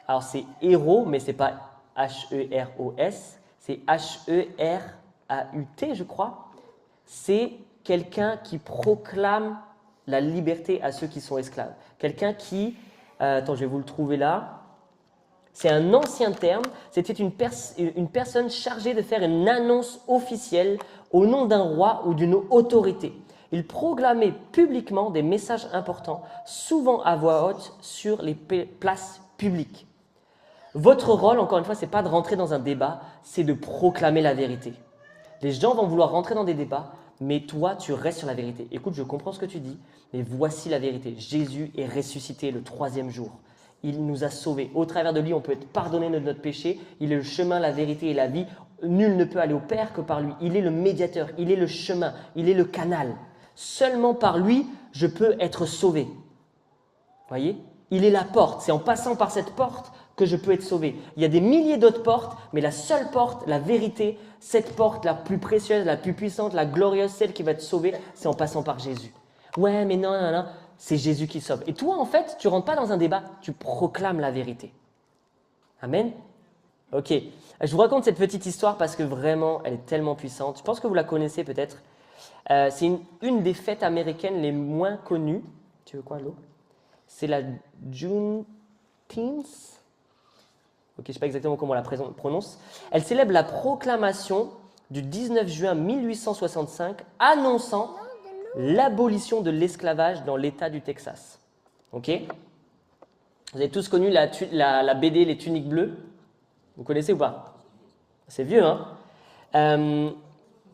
Alors c'est héros, mais ce n'est pas H-E-R-O-S, c'est H-E-R-A-U-T, je crois. C'est quelqu'un qui proclame la liberté à ceux qui sont esclaves. Quelqu'un qui... attends, je vais vous le trouver là. C'est un ancien terme, c'était une personne chargée de faire une annonce officielle au nom d'un roi ou d'une autorité. Il proclamait publiquement des messages importants, souvent à voix haute, sur les places publiques. Votre rôle, encore une fois, ce n'est pas de rentrer dans un débat, c'est de proclamer la vérité. Les gens vont vouloir rentrer dans des débats, mais toi, tu restes sur la vérité. Écoute, je comprends ce que tu dis, mais voici la vérité. Jésus est ressuscité le 3e jour. Il nous a sauvés. Au travers de lui, on peut être pardonné de notre péché. Il est le chemin, la vérité et la vie. Nul ne peut aller au Père que par lui. Il est le médiateur, il est le chemin, il est le canal. Seulement par lui, je peux être sauvé. Voyez? Il est la porte. C'est en passant par cette porte que je peux être sauvé. Il y a des milliers d'autres portes, mais la seule porte, la vérité, cette porte la plus précieuse, la plus puissante, la glorieuse, celle qui va te sauver, c'est en passant par Jésus. Ouais, mais non, non, non. C'est Jésus qui sauve. Et toi, en fait, tu ne rentres pas dans un débat, tu proclames la vérité. Amen? Ok. Je vous raconte cette petite histoire parce que vraiment, elle est tellement puissante. Je pense que vous la connaissez peut-être. C'est une des fêtes américaines les moins connues. Tu veux quoi, l'eau? c'est la Juneteenth. Ok, je ne sais pas exactement comment on la prononce. Elle célèbre la proclamation du 19 juin 1865 annonçant l'abolition de l'esclavage dans l'État du Texas. Ok ? Vous avez tous connu la BD Les Tuniques Bleues? Vous connaissez ou pas? C'est vieux, hein?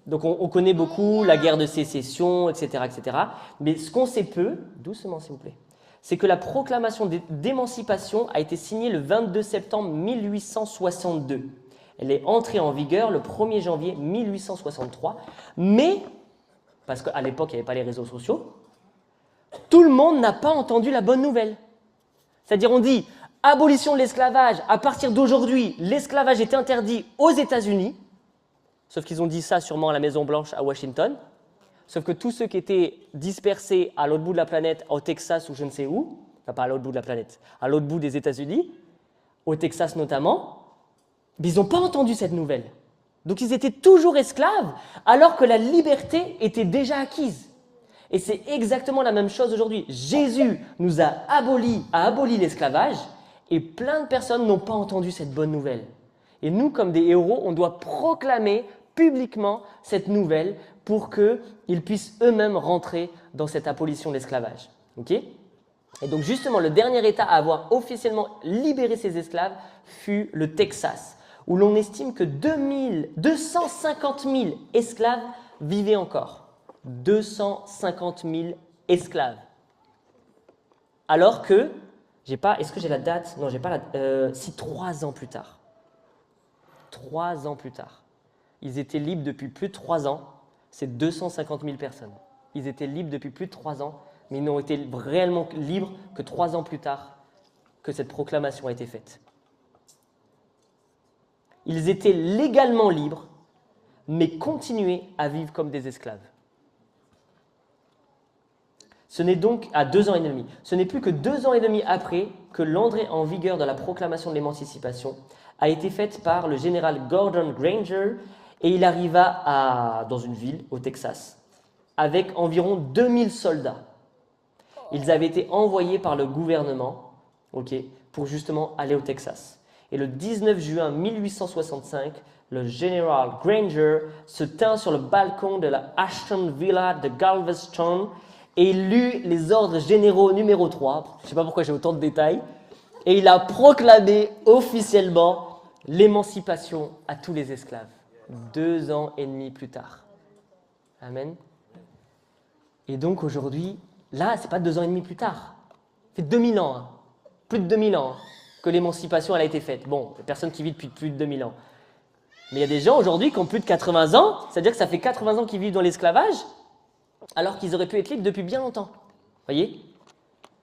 Donc on connaît beaucoup la guerre de sécession, etc., etc. Mais ce qu'on sait peu, doucement s'il vous plaît, c'est que la proclamation d'émancipation a été signée le 22 septembre 1862. Elle est entrée en vigueur le 1er janvier 1863, mais, parce qu'à l'époque il n'y avait pas les réseaux sociaux, tout le monde n'a pas entendu la bonne nouvelle. C'est-à-dire on dit abolition de l'esclavage, à partir d'aujourd'hui, l'esclavage est interdit aux États-Unis, sauf qu'ils ont dit ça sûrement à la Maison-Blanche à Washington, sauf que tous ceux qui étaient dispersés à l'autre bout de la planète, au Texas ou je ne sais où, enfin pas à l'autre bout de la planète, à l'autre bout des États-Unis, au Texas notamment, mais ils n'ont pas entendu cette nouvelle. Donc ils étaient toujours esclaves, alors que la liberté était déjà acquise. Et c'est exactement la même chose aujourd'hui. Jésus nous a aboli l'esclavage, et plein de personnes n'ont pas entendu cette bonne nouvelle. Et nous, comme des héros, on doit proclamer publiquement cette nouvelle pour qu'ils puissent eux-mêmes rentrer dans cette abolition de l'esclavage. Okay ? Et donc justement, le dernier État à avoir officiellement libéré ses esclaves fut le Texas, où l'on estime que 250 000 esclaves vivaient encore. 250 000 esclaves. Alors que, est-ce que j'ai la date? Non, j'ai pas la. 3 ans plus tard. 3 ans plus tard. Ils étaient libres depuis plus de 3 ans. C'est 250 000 personnes. Ils étaient libres depuis plus de 3 ans, mais ils n'ont été réellement libres que 3 ans plus tard que cette proclamation a été faite. Ils étaient légalement libres, mais continuaient à vivre comme des esclaves. Ce n'est donc à 2 ans et demi. Ce n'est plus que 2 ans et demi après que l'entrée en vigueur de la proclamation de l'émancipation a été faite par le général Gordon Granger et il arriva dans une ville au Texas avec environ 2000 soldats. Ils avaient été envoyés par le gouvernement pour justement aller au Texas. Et le 19 juin 1865, le général Granger se tint sur le balcon de la Ashton Villa de Galveston et il lut les ordres généraux numéro 3, je ne sais pas pourquoi j'ai autant de détails, et il a proclamé officiellement l'émancipation à tous les esclaves, 2 ans et demi plus tard. Amen. Et donc aujourd'hui, là, ce n'est pas 2 ans et demi plus tard, ça fait 2000 ans, plus de 2000 ans que l'émancipation elle a été faite. Bon, il y a personne qui vit depuis plus de 2000 ans. Mais il y a des gens aujourd'hui qui ont plus de 80 ans, c'est-à-dire que ça fait 80 ans qu'ils vivent dans l'esclavage, alors qu'ils auraient pu être libres depuis bien longtemps. Voyez ?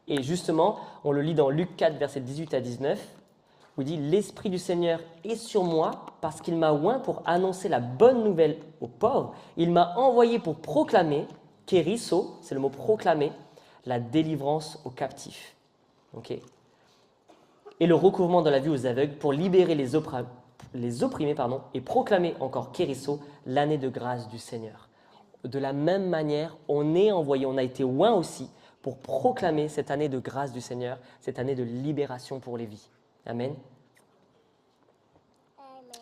Et justement, on le lit dans Luc 4, versets 18 à 19, où il dit « L'Esprit du Seigneur est sur moi, parce qu'il m'a oint pour annoncer la bonne nouvelle aux pauvres. Il m'a envoyé pour proclamer, kérisso, c'est le mot proclamer, la délivrance aux captifs. Okay. Et le recouvrement de la vue aux aveugles, pour libérer les opprimés, et proclamer encore kérisso, l'année de grâce du Seigneur. » De la même manière, on est envoyé, on a été oint aussi pour proclamer cette année de grâce du Seigneur, cette année de libération pour les vies. Amen.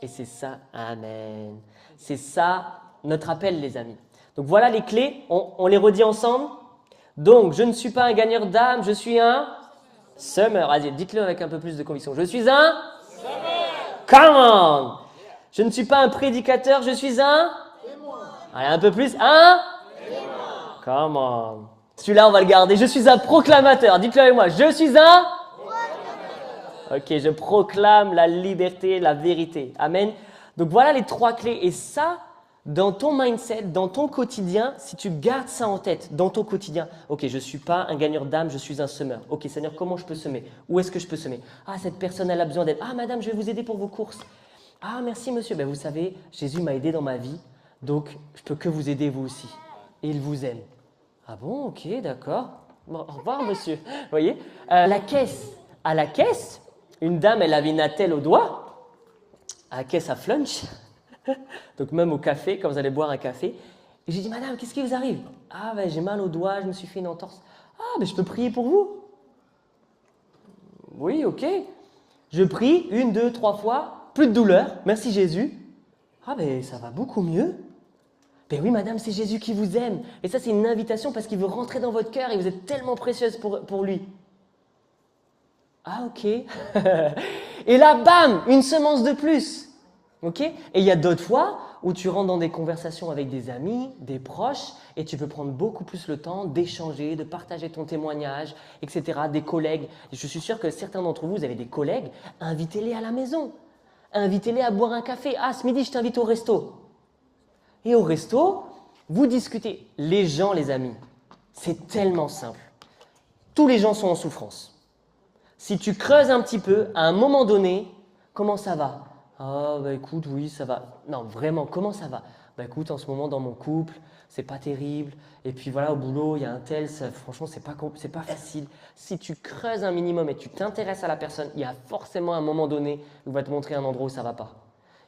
Et c'est ça, amen. C'est ça notre appel, les amis. Donc voilà les clés, on les redit ensemble. Donc, je ne suis pas un gagneur d'âme, je suis un semeur. Allez, dites-le avec un peu plus de conviction. Je suis un semeur. Come on. Je ne suis pas un prédicateur, je suis un allez, un peu plus. Un come on. Celui-là, on va le garder. Je suis un proclamateur. Dites-le avec moi. Je suis un ok, je proclame la liberté, la vérité. Amen. Donc voilà les 3 clés. Et ça, dans ton mindset, dans ton quotidien, si tu gardes ça en tête, dans ton quotidien, ok, je ne suis pas un gagneur d'âme, je suis un semeur. Ok, Seigneur, comment je peux semer? Où est-ce que je peux semer? Ah, cette personne, elle a besoin d'aide. Ah, madame, je vais vous aider pour vos courses. Ah, merci, monsieur. Ben, vous savez, Jésus m'a aidé dans ma vie. Donc, je ne peux que vous aider vous aussi. Et il vous aime. Ah bon, ok, d'accord. Bon, au revoir, monsieur. Vous voyez, à la caisse, une dame, elle avait une attelle au doigt. À la caisse à flunch. Donc, même au café, quand vous allez boire un café. Et j'ai dit, madame, qu'est-ce qui vous arrive? Ah, ben, j'ai mal au doigt, je me suis fait une entorse. Ah, ben, je peux prier pour vous. Oui, ok. Je prie 1, 2, 3 fois, plus de douleur, merci Jésus. Ah ben ça va beaucoup mieux. Ben oui madame, c'est Jésus qui vous aime. Et ça c'est une invitation parce qu'il veut rentrer dans votre cœur et vous êtes tellement précieuse pour lui. Ah ok. Et là, bam, une semence de plus. Ok. Et il y a d'autres fois où tu rentres dans des conversations avec des amis, des proches, et tu peux prendre beaucoup plus le temps d'échanger, de partager ton témoignage, etc. Des collègues. Et je suis sûr que certains d'entre vous, vous avez des collègues, invitez-les à la maison. Invitez-les à boire un café. Ah, ce midi, je t'invite au resto. Et au resto, vous discutez. Les gens, les amis, c'est tellement simple. Tous les gens sont en souffrance. Si tu creuses un petit peu, à un moment donné, comment ça va? Ah, bah écoute, oui, ça va. Non, vraiment, comment ça va? Bah écoute, en ce moment, dans mon couple, c'est pas terrible. Et puis voilà, au boulot, il y a un tel, franchement, c'est pas facile. Si tu creuses un minimum et tu t'intéresses à la personne, il y a forcément un moment donné où il va te montrer un endroit où ça va pas.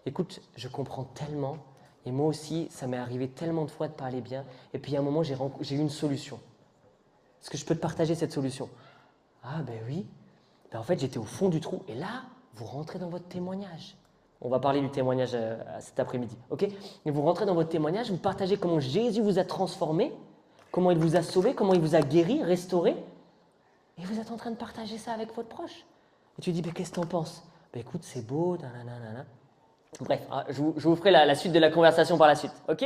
Écoute, je comprends tellement. Et moi aussi, ça m'est arrivé tellement de fois de pas aller bien. Et puis, il y a un moment, j'ai eu une solution. Est-ce que je peux te partager cette solution? Ah, ben oui. Ben, en fait, j'étais au fond du trou. Et là, vous rentrez dans votre témoignage. On va parler du témoignage cet après-midi. Ok? Et vous rentrez dans votre témoignage, vous partagez comment Jésus vous a transformé, comment il vous a sauvé, comment il vous a guéri, restauré. Et vous êtes en train de partager ça avec votre proche. Et tu dis, ben, qu'est-ce que tu en penses? Ben, écoute, c'est beau, nanana. Bref, je vous ferai la suite de la conversation par la suite. Ok?